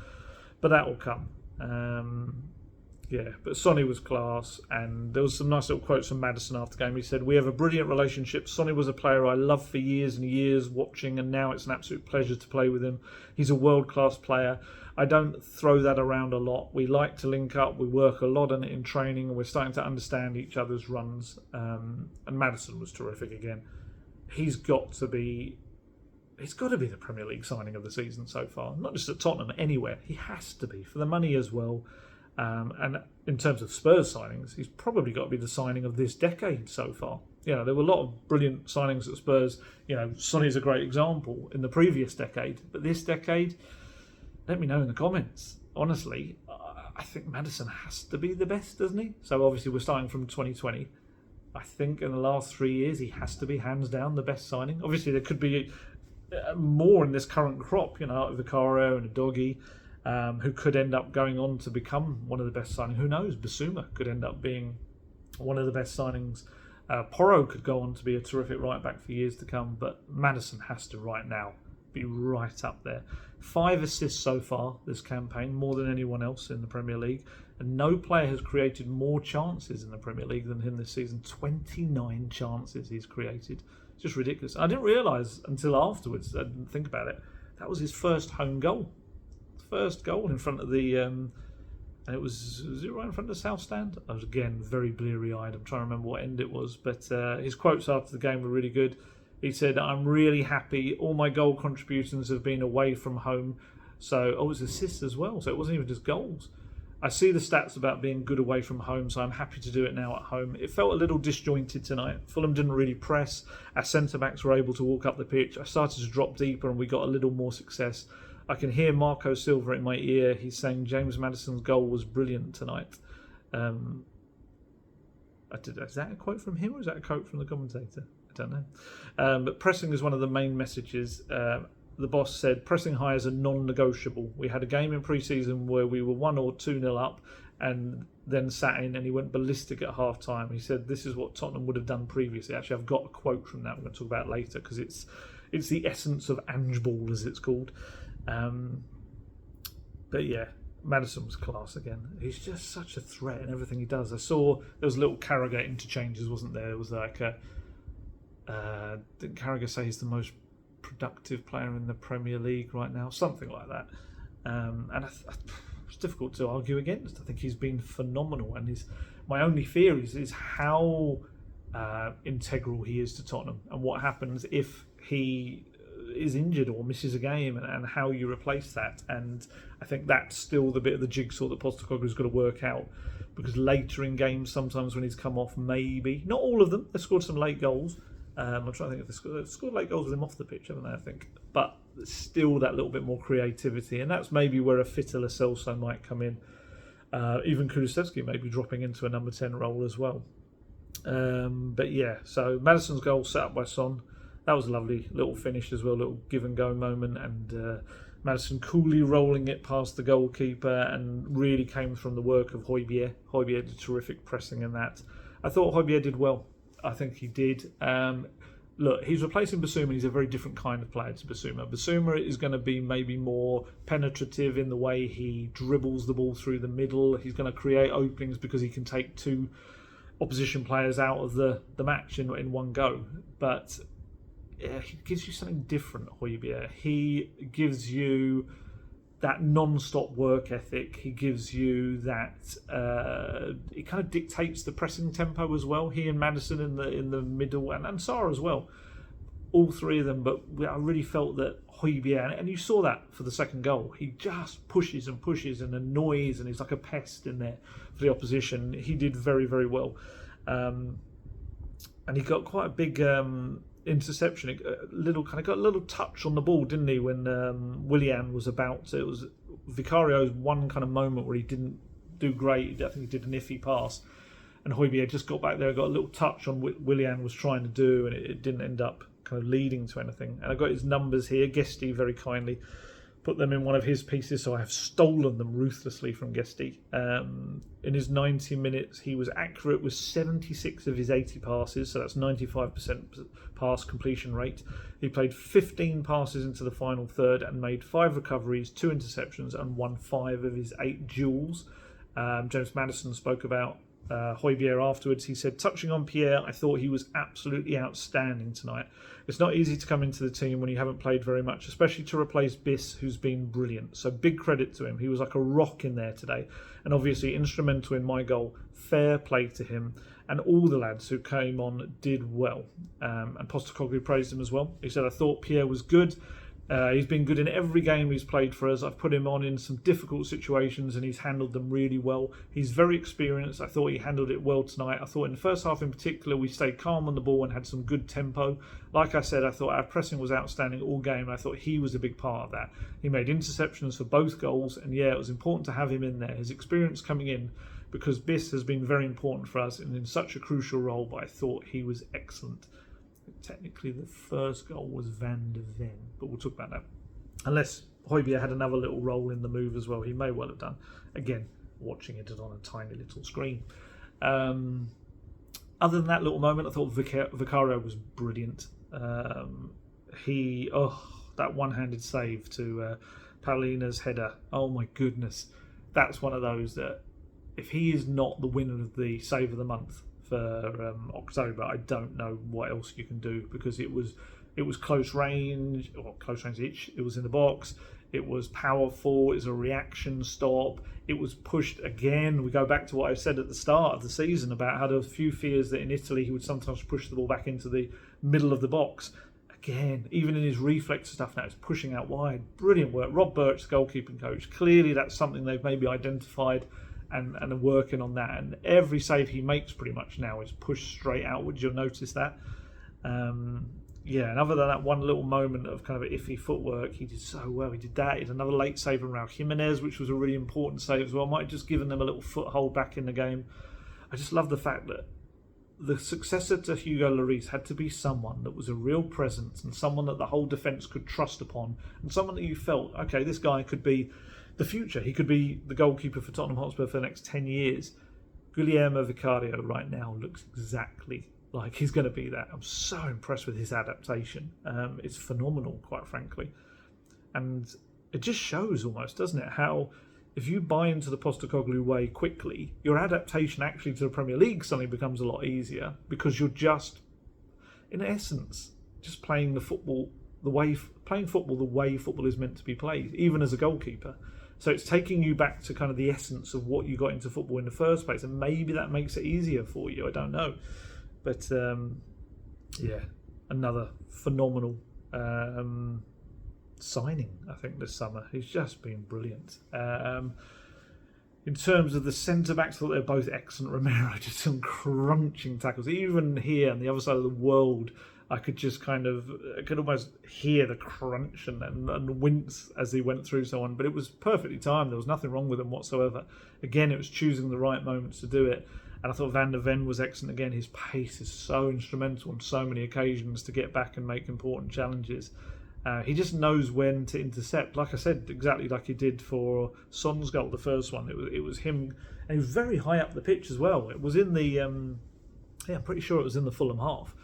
But that will come. But Sonny was class, and there was some nice little quotes from Maddison after the game. He said, "We have a brilliant relationship. Sonny was a player I loved for years and years watching, and now it's an absolute pleasure to play with him. He's a world-class player. I don't throw that around a lot. We like to link up. We work a lot on it in training, and we're starting to understand each other's runs. And Maddison was terrific again. He's got to be the Premier League signing of the season so far. Not just at Tottenham, anywhere. He has to be, for the money as well. And in terms of Spurs signings, he's probably got to be the signing of this decade so far. You know, there were a lot of brilliant signings at Spurs. You know, Sonny's a great example in the previous decade. But this decade, let me know in the comments. Honestly, I think Maddison has to be the best, doesn't he? So obviously we're starting from 2020. I think in the last 3 years, he has to be hands down the best signing. Obviously, there could be more in this current crop, you know, like Vicario and a Doggy, who could end up going on to become one of the best signings. Who knows? Basuma could end up being one of the best signings. Porro could go on to be a terrific right back for years to come, but Maddison has to right now be right up there. 5 assists so far this campaign, more than anyone else in the Premier League, and no player has created more chances in the Premier League than him this season. 29 chances he's created. It's just ridiculous. I didn't realise until afterwards, I didn't think about it, that was his first home goal. First goal in front of the and it was it right in front of the South Stand? I was again very bleary-eyed. I'm trying to remember what end it was, but his quotes after the game were really good. He said, "I'm really happy. All my goal contributions have been away from home." So, it was assists as well. So it wasn't even just goals. I see the stats about being good away from home, so I'm happy to do it now at home. It felt a little disjointed tonight. Fulham didn't really press. Our centre-backs were able to walk up the pitch. I started to drop deeper and we got a little more success. I can hear Marco Silva in my ear. He's saying James Maddison's goal was brilliant tonight. Is that a quote from him or is that a quote from the commentator? I don't know. But pressing is one of the main messages. The boss said, pressing high is a non-negotiable. We had a game in pre-season where we were 1 or 2-0 up and then sat in and he went ballistic at half-time. He said this is what Tottenham would have done previously. Actually, I've got a quote from that we're going to talk about later because it's the essence of Ange Ball, as it's called. But yeah, Maddison was class again. He's just such a threat in everything he does. I saw there was little Carragher interchanges, wasn't there? It was like didn't Carragher say he's the most productive player in the Premier League right now? Something like that. And it's difficult to argue against. I think he's been phenomenal. And my only fear is how integral he is to Tottenham and what happens if he is injured or misses a game and how you replace that. And I think that's still the bit of the jigsaw that Postecoglou's got to work out, because later in games sometimes when he's come off, maybe not all of them, they've scored some late goals. I'm trying to think if they've scored late goals with him off the pitch, haven't they, I think, but still that little bit more creativity, and that's maybe where a fitter Lo Celso might come in. Even Kulusevski may be dropping into a number 10 role as well. But yeah, so Maddison's goal set up by Son. That was a lovely little finish as well, little give and go moment, and Maddison coolly rolling it past the goalkeeper, and really came from the work of Højbjerg. Højbjerg did terrific pressing in that. I thought Højbjerg did well. I think he did. Look, he's replacing Basuma. He's a very different kind of player to Basuma. Basuma is going to be maybe more penetrative in the way he dribbles the ball through the middle. He's going to create openings because he can take 2 opposition players out of the match in one go. But he gives you something different, Højbjerg. He gives you that non-stop work ethic. He gives you that. It kind of dictates the pressing tempo as well. He and Maddison in the middle, and Sarr as well. All 3 of them. But I really felt that Højbjerg, and you saw that for the second goal. He just pushes and pushes and annoys, and he's like a pest in there for the opposition. He did very, very well, and he got quite a big interception. Got a little touch on the ball, didn't he, when Willian was about to. It was Vicario's one kind of moment where he didn't do great. I think he did an iffy pass, and Højbjerg just got back there and got a little touch on what Willian was trying to do, and it didn't end up kind of leading to anything. And I got his numbers here. Guesti very kindly put them in one of his pieces, so I have stolen them ruthlessly from Guesti. In his 90 minutes, he was accurate with 76 of his 80 passes, so that's 95% pass completion rate. He played 15 passes into the final third and made 5 recoveries, 2 interceptions, and won 5 of his 8 duels. James Maddison spoke about Højbjerg afterwards. He said, touching on Pierre, I thought he was absolutely outstanding tonight. It's not easy to come into the team when you haven't played very much, especially to replace Biss, who's been brilliant. So big credit to him. He was like a rock in there today, and obviously instrumental in my goal. Fair play to him. And all the lads who came on did well. And Postecoglou praised him as well. He said, I thought Pierre was good. He's been good in every game he's played for us. I've put him on in some difficult situations and he's handled them really well. He's very experienced. I thought he handled it well tonight. I thought in the first half in particular, we stayed calm on the ball and had some good tempo. Like I said, I thought our pressing was outstanding all game. I thought he was a big part of that. He made interceptions for both goals. And yeah, it was important to have him in there. His experience coming in, because Biss has been very important for us and in such a crucial role, but I thought he was excellent. Technically, the first goal was Van de Ven, but we'll talk about that. Unless Højbjerg had another little role in the move as well. He may well have done. Again, watching it on a tiny little screen. Other than that little moment, I thought Vicario was brilliant. That one-handed save to Paulina's header. Oh my goodness. That's one of those that if he is not the winner of the Save of the Month for October, I don't know what else you can do, because it was close range, or close range itch. It was in the box. It was powerful. It was a reaction stop. It was pushed again. We go back to what I said at the start of the season about how there were a few fears that in Italy he would sometimes push the ball back into the middle of the box. Again, even in his reflex stuff now, it's pushing out wide. Brilliant work. Rob Birch, the goalkeeping coach. Clearly that's something they've maybe identified and are working on that. And every save he makes pretty much now is pushed straight outwards. You'll notice that. And other than that one little moment of kind of iffy footwork, he did so well. He did that. He did another late save from Raul Jimenez, which was a really important save as well. Might have just given them a little foothold back in the game. I just love the fact that the successor to Hugo Lloris had to be someone that was a real presence and someone that the whole defence could trust upon, and someone that you felt, okay, this guy could be the future. He could be the goalkeeper for Tottenham Hotspur for the next 10 years. Guillermo Vicario right now looks exactly like he's going to be that. I'm so impressed with his adaptation. It's phenomenal, quite frankly. And it just shows almost, doesn't it, how if you buy into the Postecoglou way quickly, your adaptation actually to the Premier League suddenly becomes a lot easier, because you're just, in essence, just playing football the way football is meant to be played, even as a goalkeeper. So it's taking you back to kind of the essence of what you got into football in the first place, and maybe that makes it easier for you. I don't know. But another phenomenal signing, I think, this summer. He's just been brilliant. In terms of the centre-backs, I thought they were both excellent. Romero, just some crunching tackles. Even here on the other side of the world, I could almost hear the crunch and wince as he went through someone. But it was perfectly timed. There was nothing wrong with him whatsoever. Again, it was choosing the right moments to do it. And I thought Van de Ven was excellent again. His pace is so instrumental on so many occasions to get back and make important challenges. He just knows when to intercept. Like I said, exactly like he did for Son's goal, the first one. It was him, and he was very high up the pitch as well. It was in the, I'm pretty sure it was in the Fulham half.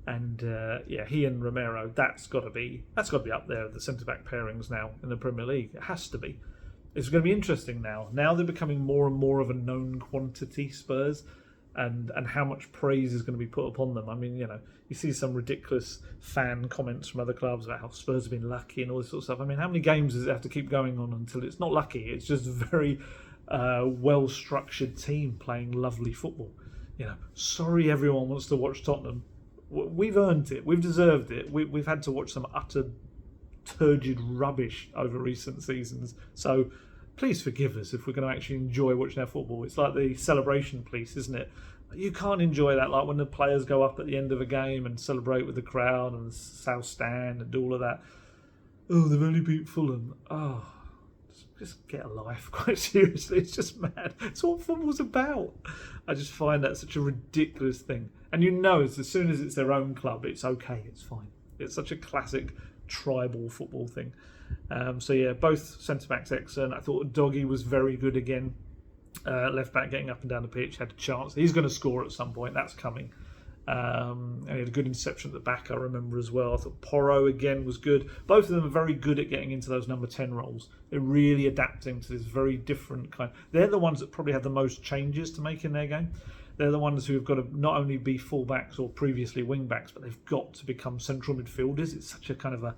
And he and Romero, that's got to be up there, the centre back pairings now in the Premier League. It has to be. It's going to be interesting now. Now they're becoming more and more of a known quantity, Spurs, and how much praise is going to be put upon them. I mean, you see some ridiculous fan comments from other clubs about how Spurs have been lucky and all this sort of stuff. I mean, how many games does it have to keep going on until it's not lucky? It's just a very well-structured team playing lovely football. Sorry everyone wants to watch Tottenham. We've earned it. We've deserved it. We've had to watch some utter turgid rubbish over recent seasons. So please forgive us if we're going to actually enjoy watching our football. It's like the celebration police, isn't it? You can't enjoy that, like when the players go up at the end of a game and celebrate with the crowd and the South Stand and do all of that. Oh, they've only beat Fulham. Oh, just get a life, quite seriously. It's just mad. It's what football's about. I just find that such a ridiculous thing. And as soon as it's their own club, it's okay, it's fine. It's such a classic tribal football thing. Both centre-backs excellent. I thought Doggy was very good again. Left-back getting up and down the pitch, had a chance. He's going to score at some point, that's coming. And he had a good interception at the back, I remember as well. I thought Porro again was good. Both of them are very good at getting into those number 10 roles. They're really adapting to this very different kind. They're the ones that probably have the most changes to make in their game. They're the ones who have got to not only be fullbacks or previously wing-backs, but they've got to become central midfielders. It's such a kind of a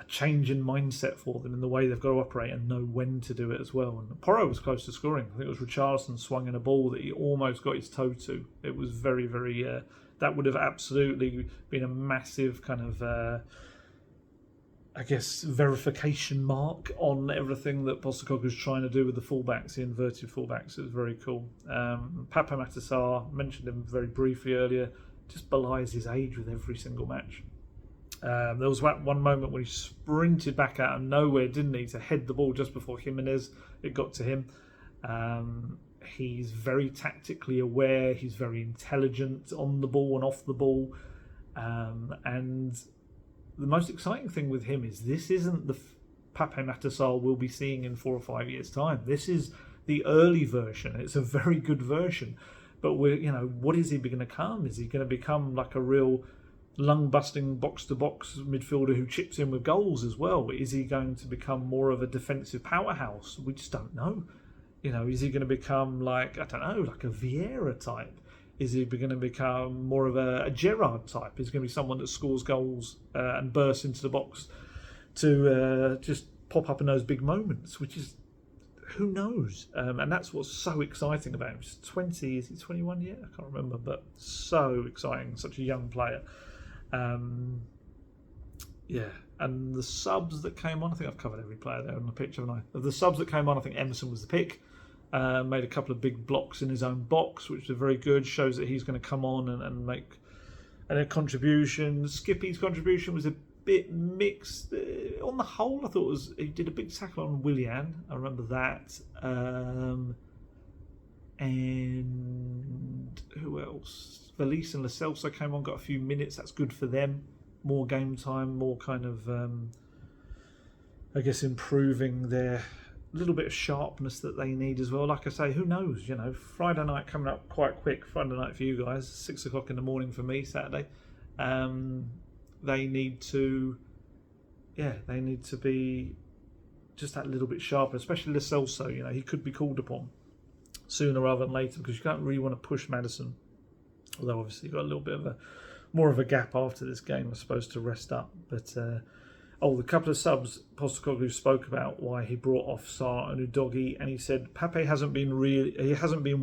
change in mindset for them in the way they've got to operate and know when to do it as well. And Porro was close to scoring. I think it was Richarlison swung in a ball that he almost got his toe to. It was very, very... that would have absolutely been a massive kind of... I guess, verification mark on everything that Postecoglou's trying to do with the fullbacks, the inverted fullbacks. It was very cool. Pape Matar, mentioned him very briefly earlier, just belies his age with every single match. There was one moment when he sprinted back out of nowhere, didn't he, to head the ball just before Jimenez. It got to him. He's very tactically aware. He's very intelligent on the ball and off the ball. And the most exciting thing with him is this isn't the Pape Matar we'll be seeing in 4 or 5 years' time. This is the early version. It's a very good version. But what is he going to become? Is he going to become like a real lung-busting box-to-box midfielder who chips in with goals as well? Is he going to become more of a defensive powerhouse? We just don't know. Is he going to become like a Vieira type? Is he going to become more of a Gerrard type? Is he going to be someone that scores goals and bursts into the box to just pop up in those big moments, which is, who knows? And that's what's so exciting about him. He's 20, is he 21 yet? I can't remember, but so exciting, such a young player. And the subs that came on, I think I've covered every player there on the pitch, haven't I? Of the subs that came on, I think Emerson was the pick. Made a couple of big blocks in his own box, which are very good. Shows that he's going to come on and make a contribution. Skippy's contribution was a bit mixed. On the whole, I thought he did a big tackle on Willian. I remember that. And who else? Valise and Lo Celso came on, got a few minutes. That's good for them. More game time, more kind of, improving their little bit of sharpness that they need as well. Like I say, who knows? Friday night coming up quite quick. Friday night for you guys, 6 o'clock in the morning for me. Saturday, they need to be just that little bit sharper, especially Lo Celso. He could be called upon sooner rather than later because you don't really want to push Maddison. Although obviously you've got a little bit of more of a gap after this game, I suppose, to rest up. But the couple of subs Postecoglou spoke about why he brought off Sarr and Udogie, and he said Pape hasn't been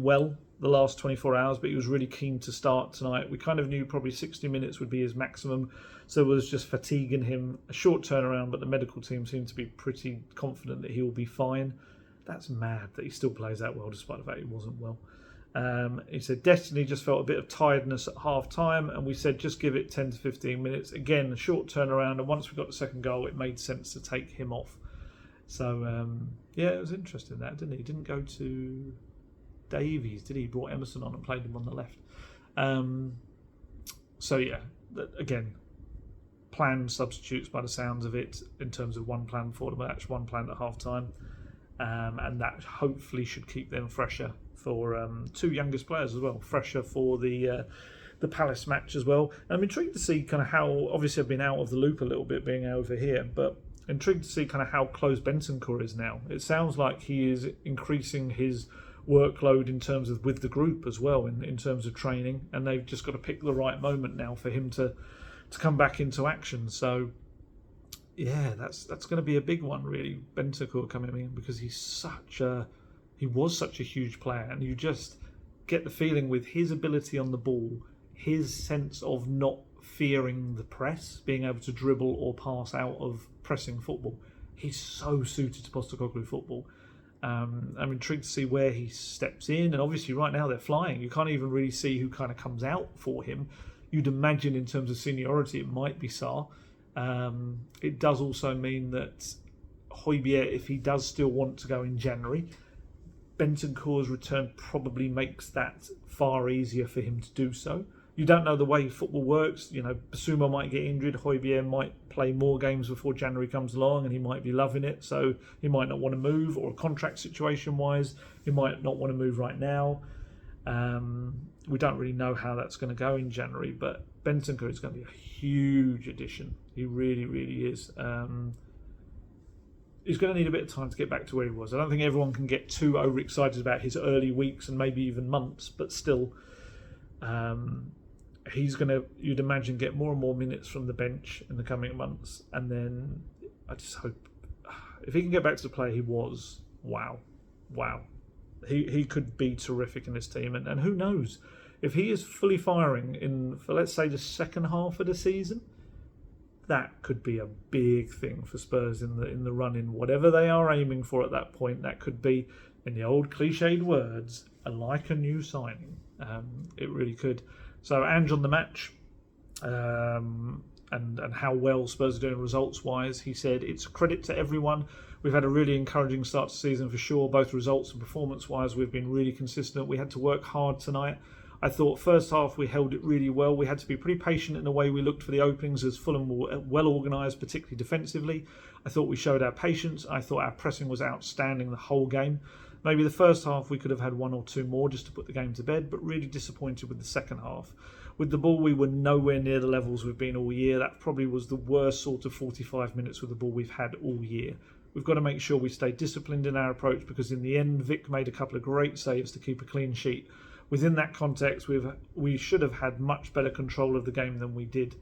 well the last 24 hours, but he was really keen to start tonight. We kind of knew probably 60 minutes would be his maximum, so it was just fatiguing him. A short turnaround, but the medical team seemed to be pretty confident that he will be fine. That's mad that he still plays that well despite the fact he wasn't well. He said Destiny just felt a bit of tiredness at half time, and we said just give it 10 to 15 minutes. Again, a short turnaround, and once we got the second goal, it made sense to take him off. So, it was interesting that, didn't he? He didn't go to Davies, did he? He brought Emerson on and played him on the left. Again, planned substitutes by the sounds of it, in terms of one plan for the match, one plan at half time. And that hopefully should keep them fresher for two youngest players as well, fresher for the Palace match as well. And I'm intrigued to see kind of how, obviously I've been out of the loop a little bit being over here, but intrigued to see kind of how close Bentancur is now. It sounds like he is increasing his workload in terms of with the group as well, in terms of training, and they've just got to pick the right moment now for him to come back into action. So yeah, that's going to be a big one, really, Bentancur coming in, because he was such a huge player, and you just get the feeling with his ability on the ball, his sense of not fearing the press, being able to dribble or pass out of pressing football. He's so suited to Postecoglou football. I'm intrigued to see where he steps in, and obviously right now they're flying. You can't even really see who kind of comes out for him. You'd imagine in terms of seniority it might be Sarr. It does also mean that Højbjerg, if he does still want to go in January, Bentancur's return probably makes that far easier for him to do so. You don't know the way football works. Basuma might get injured. Højbjerg might play more games before January comes along, and he might be loving it, so he might not want to move, or contract situation-wise, he might not want to move right now. We don't really know how that's going to go in January, but Bentancur is going to be a huge addition. He really, really is. He's going to need a bit of time to get back to where he was. I don't think everyone can get too overexcited about his early weeks and maybe even months, but still, he's going to, you'd imagine, get more and more minutes from the bench in the coming months. And then I just hope, if he can get back to the player he was, wow. He could be terrific in this team. And who knows, if he is fully firing for, let's say, the second half of the season, that could be a big thing for Spurs in the run-in. Whatever they are aiming for at that point, that could be, in the old cliched words, like a new signing. It really could. So Ange on the match, and how well Spurs are doing results-wise. He said, it's a credit to everyone. We've had a really encouraging start to the season for sure, both results and performance-wise. We've been really consistent. We had to work hard tonight. I thought first half we held it really well. We had to be pretty patient in the way we looked for the openings, as Fulham were well organised, particularly defensively. I thought we showed our patience. I thought our pressing was outstanding the whole game. Maybe the first half we could have had one or two more just to put the game to bed, but really disappointed with the second half. With the ball, we were nowhere near the levels we've been all year. That probably was the worst sort of 45 minutes with the ball we've had all year. We've got to make sure we stay disciplined in our approach, because in the end, Vic made a couple of great saves to keep a clean sheet. Within that context, we should have had much better control of the game than we did.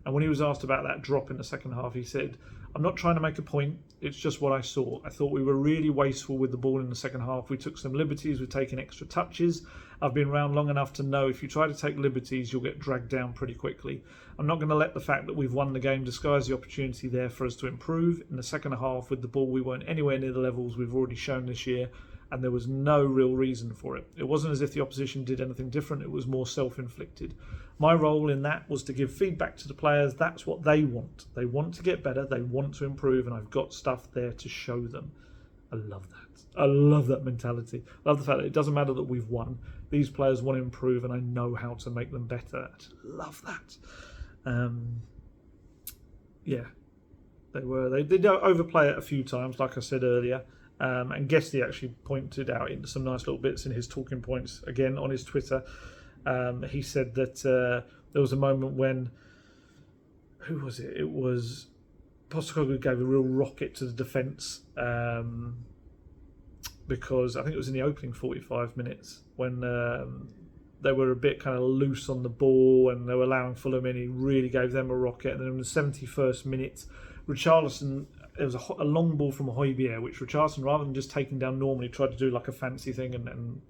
And when he was asked about that drop in the second half, he said, I'm not trying to make a point, it's just what I saw. I thought we were really wasteful with the ball in the second half. We took some liberties with taking extra touches. I've been around long enough to know if you try to take liberties, you'll get dragged down pretty quickly. I'm not going to let the fact that we've won the game disguise the opportunity there for us to improve. In the second half, with the ball, we weren't anywhere near the levels we've already shown this year, and there was no real reason for it. It wasn't as if the opposition did anything different, it was more self-inflicted. My role in that was to give feedback to the players. That's what they want. They want to get better, they want to improve, and I've got stuff there to show them. I love that. I love that mentality. I love the fact that it doesn't matter that we've won. These players want to improve, and I know how to make them better. I just love that. They did overplay it a few times, like I said earlier. And Guesty actually pointed out into some nice little bits in his talking points, again, on his Twitter. He said that there was a moment when, who was it? It was Postecoglou gave a real rocket to the defence, because I think it was in the opening 45 minutes when they were a bit kind of loose on the ball and they were allowing Fulham in. He really gave them a rocket. And then in the 71st minute, Richarlison, there was a long ball from Højbjerg, which Richarlison, rather than just taking down normally, tried to do like a fancy thing and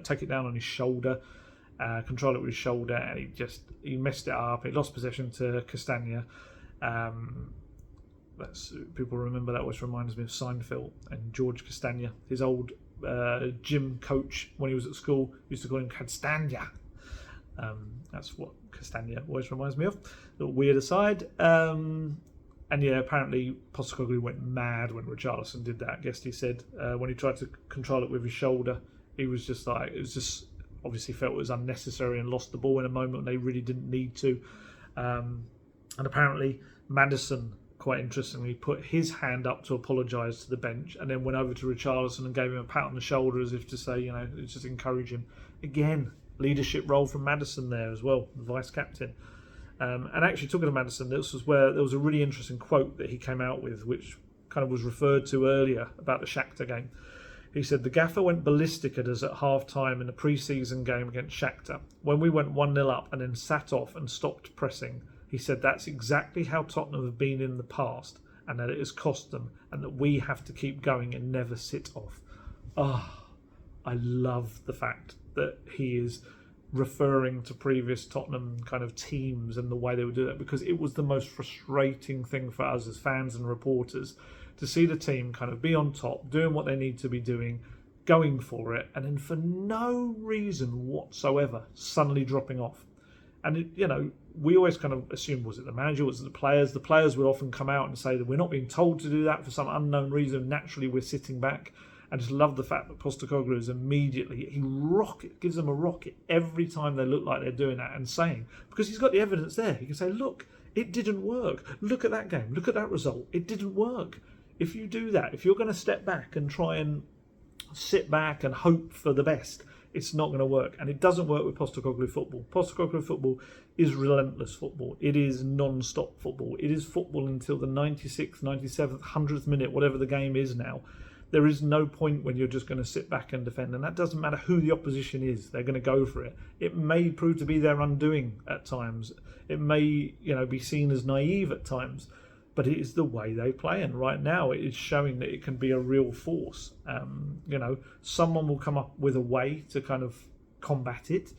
take it down on his shoulder, control it with his shoulder, and he messed it up. He lost possession to Castagna. People remember that, always reminds me of Seinfeld and George Castagna, his old gym coach when he was at school, used to call him Castagna. That's what Castagna always reminds me of. A little weird aside. And yeah, apparently Postecoglou went mad when Richarlison did that. I guess he said when he tried to control it with his shoulder, he was just like, it was just obviously felt it was unnecessary and lost the ball in a moment they really didn't need to. And apparently Maddison, quite interestingly, put his hand up to apologise to the bench and then went over to Richarlison and gave him a pat on the shoulder as if to say, just encourage him. Again, leadership role from Maddison there as well, the vice captain. And actually, talking to Maddison, this was where there was a really interesting quote that he came out with, which kind of was referred to earlier about the Shakhtar game. He said, the gaffer went ballistic at us at half-time in the pre-season game against Shakhtar. When we went 1-0 up and then sat off and stopped pressing, he said that's exactly how Tottenham have been in the past and that it has cost them and that we have to keep going and never sit off. I love the fact that he is referring to previous Tottenham kind of teams and the way they would do that, because it was the most frustrating thing for us as fans and reporters to see the team kind of be on top, doing what they need to be doing, going for it, and then for no reason whatsoever suddenly dropping off. And we always kind of assumed, was it the manager, was it the players? The players would often come out and say that we're not being told to do that for some unknown reason. Naturally, we're sitting back. I just love the fact that Postecoglou is immediately, gives them a rocket every time they look like they're doing that, and saying, because he's got the evidence there, he can say, look, it didn't work. Look at that game. Look at that result. It didn't work. If you do that, if you're going to step back and try and sit back and hope for the best, It's not going to work. And it doesn't work with Postecoglou football. Postecoglou football is relentless football. It is non-stop football. It is football until the 96th, 97th, 100th minute, whatever the game is now. There is no point when you're just going to sit back and defend. And that doesn't matter who the opposition is. They're going to go for it. It may prove to be their undoing at times. It may, be seen as naive at times. But it is the way they play. And right now it is showing that it can be a real force. Someone will come up with a way to kind of combat it.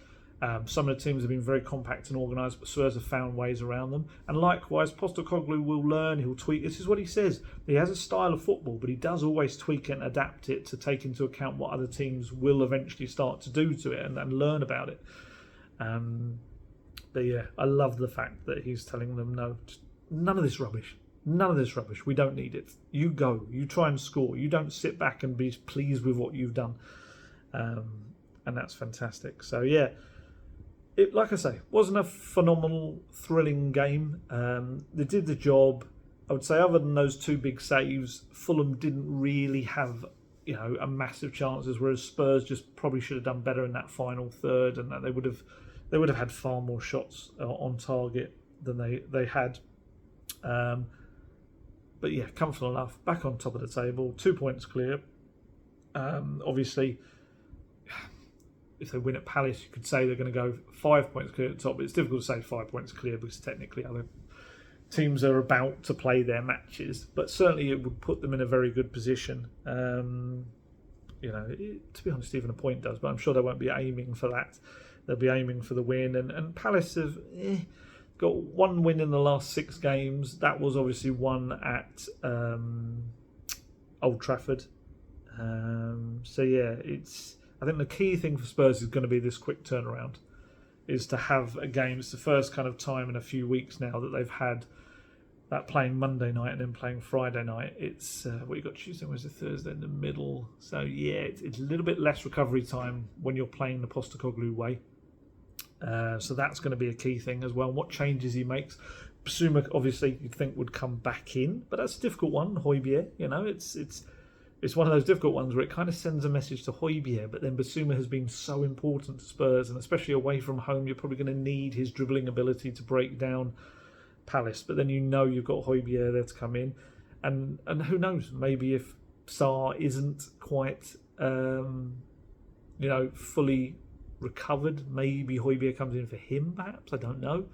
Some of the teams have been very compact and organised, but Spurs have found ways around them. And likewise, Postecoglou will learn, he'll tweak. This is what he says. He has a style of football, but he does always tweak it and adapt it to take into account what other teams will eventually start to do to it and learn about it. But yeah, I love the fact that he's telling them, no, none of this rubbish. None of this rubbish. We don't need it. You go. You try and score. You don't sit back and be pleased with what you've done. And that's fantastic. So yeah, it, like I say, wasn't a phenomenal, thrilling game. They did the job. I would say other than those two big saves, Fulham didn't really have, a massive chances, whereas Spurs just probably should have done better in that final third, and that they would have had far more shots on target than they had. But yeah, comfortable enough. Back on top of the table, 2 points clear. Obviously, if they win at Palace, you could say they're going to go 5 points clear at the top. But it's difficult to say 5 points clear because technically other teams are about to play their matches. But certainly it would put them in a very good position. To be honest, even a point does. But I'm sure they won't be aiming for that. They'll be aiming for the win. And Palace have got one win in the last 6 games. That was obviously one at Old Trafford. I think the key thing for Spurs is going to be this quick turnaround, is to have a game. It's the first kind of time in a few weeks now that they've had that playing Monday night and then playing Friday night. It's what you got Tuesday, Wednesday, Thursday in the middle. So yeah, it's a little bit less recovery time when you're playing the Postecoglou way. So that's going to be a key thing as well. What changes he makes. Basuma, obviously, you'd think would come back in, but that's a difficult one. Højbjerg, it's one of those difficult ones where it kind of sends a message to Højbjerg, but then Basuma has been so important to Spurs, and especially away from home, you're probably going to need his dribbling ability to break down Palace. But then you've got Højbjerg there to come in, and who knows? Maybe if Sarr isn't quite, fully recovered, maybe Højbjerg comes in for him, perhaps. I don't know.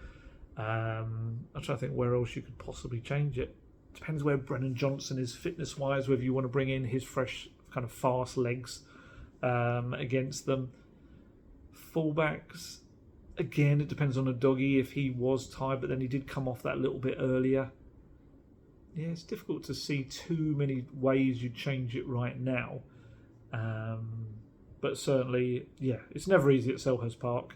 I'm trying to think where else you could possibly change it. Depends where Brennan Johnson is fitness-wise, whether you want to bring in his fresh, kind of fast legs against them. Fullbacks, again, it depends on Udogie if he was tired, but then he did come off that little bit earlier. Yeah, it's difficult to see too many ways you'd change it right now. But certainly, yeah, it's never easy at Selhurst Park.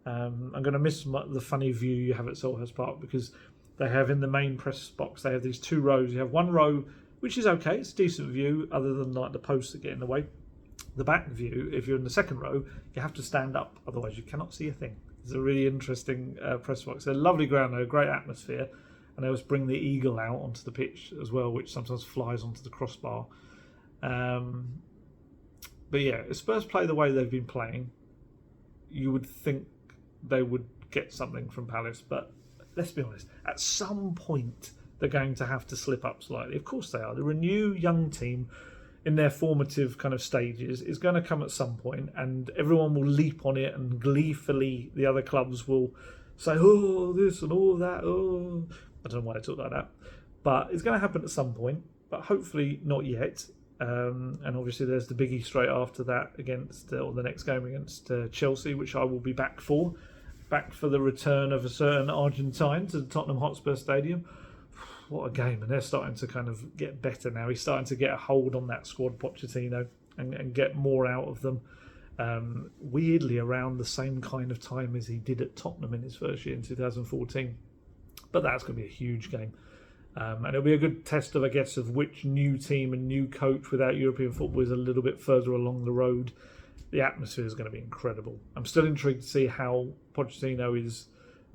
I'm going to miss the funny view you have at Selhurst Park, because they have in the main press box, they have these 2 rows. You have one row, which is okay, it's a decent view, other than like the posts that get in the way. The back view, if you're in the second row, you have to stand up, otherwise you cannot see a thing. It's a really interesting press box. It's a lovely ground, a great atmosphere, and they always bring the eagle out onto the pitch as well, which sometimes flies onto the crossbar. But yeah, if Spurs play the way they've been playing, you would think they would get something from Palace, but let's be honest, at some point they're going to have to slip up slightly. Of course they are. They're a new young team in their formative kind of stages. It's going to come at some point, and everyone will leap on it, and gleefully the other clubs will say, oh, this and all that. Oh, I don't know why I talk like that. But it's going to happen at some point, but hopefully not yet. And obviously there's the biggie straight after that against, or the next game against Chelsea, which I will be back for the return of a certain Argentine to the Tottenham Hotspur Stadium. What a game, and they're starting to kind of get better now. He's starting to get a hold on that squad, Pochettino, and get more out of them. Weirdly around the same kind of time as he did at Tottenham in his first year in 2014. But that's going to be a huge game. And it'll be a good test of, I guess, of which new team and new coach without European football is a little bit further along the road. The atmosphere is going to be incredible. I'm still intrigued to see how Pochettino is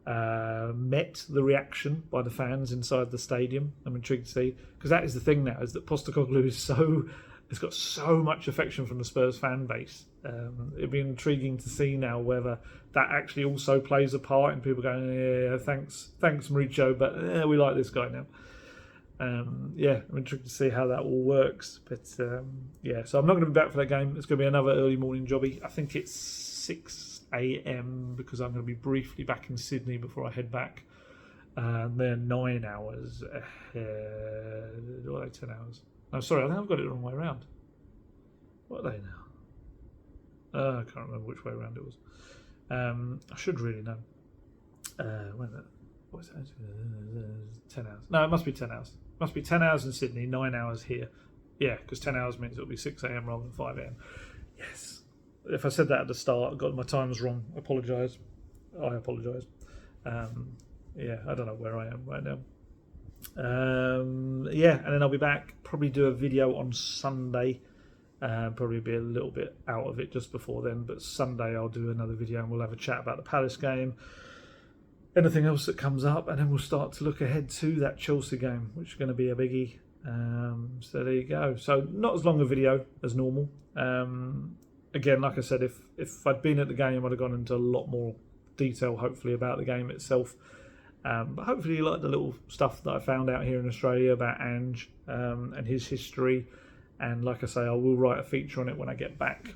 met the reaction by the fans inside the stadium. I'm intrigued to see, because that is the thing now, is that Postecoglou has got so much affection from the Spurs fan base. It'd be intriguing to see now whether that actually also plays a part in people going, yeah, thanks Mauricio, but we like this guy now. I'm intrigued to see how that all works. But so I'm not going to be back for that game. It's going to be another early morning jobby. I think it's 6 a.m. because I'm going to be briefly back in Sydney before I head back. They're 9 hours ahead. Or are they 10 hours? No, sorry, I think I've got it the wrong way around. What are they now? I can't remember which way around it was. I should really know. What is that? 10 hours. No, it must be 10 hours. It must be 10 hours in Sydney, 9 hours here. Yeah, because 10 hours means it'll be 6 a.m. rather than 5 a.m. Yes. If I said that at the start, I got my times wrong. I apologise. I don't know where I am right now. And then I'll be back. Probably do a video on Sunday. Probably be a little bit out of it just before then, but Sunday I'll do another video and we'll have a chat about the Palace game, anything else that comes up, and then we'll start to look ahead to that Chelsea game, which is going to be a biggie. So there you go. So not as long a video as normal. Again, like I said, if I'd been at the game, I'd have gone into a lot more detail, hopefully, about the game itself. But hopefully you like the little stuff that I found out here in Australia about Ange and his history. And like I say, I will write a feature on it when I get back.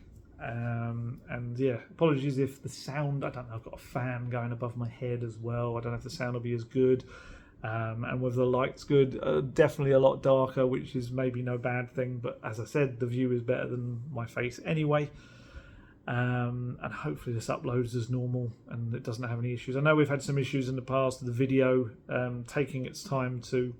Apologies if the sound, I don't know, I've got a fan going above my head as well. I don't know if the sound will be as good. And whether the light's good, definitely a lot darker, which is maybe no bad thing. But as I said, the view is better than my face anyway. And hopefully this uploads as normal and it doesn't have any issues. I know we've had some issues in the past with the video taking its time to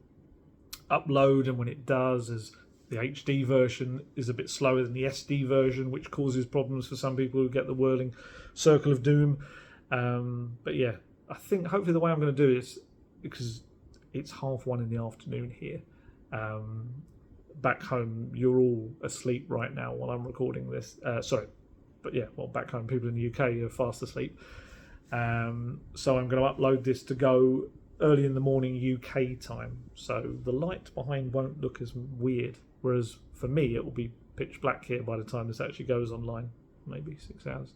upload, and when it does, as the HD version is a bit slower than the SD version, which causes problems for some people who get the whirling circle of doom. But yeah, I think hopefully the way I'm going to do this, because it's 1:30 in the afternoon here, back home you're all asleep right now while I'm recording this. Back home people in the UK are fast asleep. So I'm going to upload this to go early in the morning UK time, so the light behind won't look as weird. Whereas for me, it will be pitch black here by the time this actually goes online. Maybe 6 hours,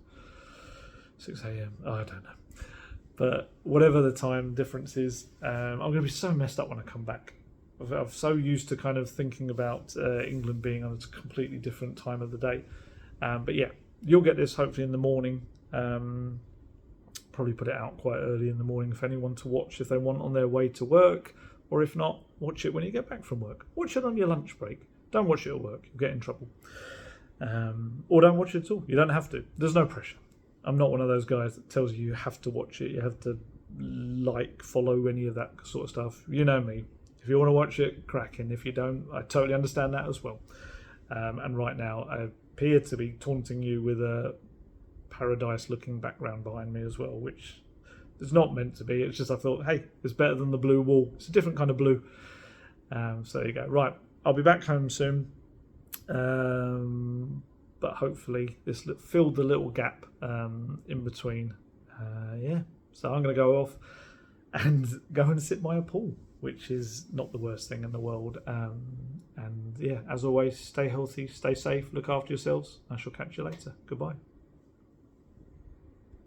6 a.m. Oh, I don't know. But whatever the time difference is, I'm going to be so messed up when I come back. I'm so used to kind of thinking about England being on a completely different time of the day. But yeah, you'll get this hopefully in the morning. Probably put it out quite early in the morning for anyone to watch if they want on their way to work, or if not, watch it when you get back from work. Watch it on your lunch break. Don't watch it at work, you'll get in trouble. Or don't watch it at all. You don't have to. There's no pressure. I'm not one of those guys that tells you have to watch it, you have to follow any of that sort of stuff. You know me. If you want to watch it, cracking. If you don't, I totally understand that as well. And right now, I appear to be taunting you with a paradise-looking background behind me as well, which is not meant to be. It's just I thought, hey, it's better than the blue wall. It's a different kind of blue. So there you go. Right, I'll be back home soon. But hopefully this filled the little gap in between. So I'm going to go off and go and sit by a pool, which is not the worst thing in the world. As always, stay healthy, stay safe, look after yourselves. I shall catch you later. Goodbye.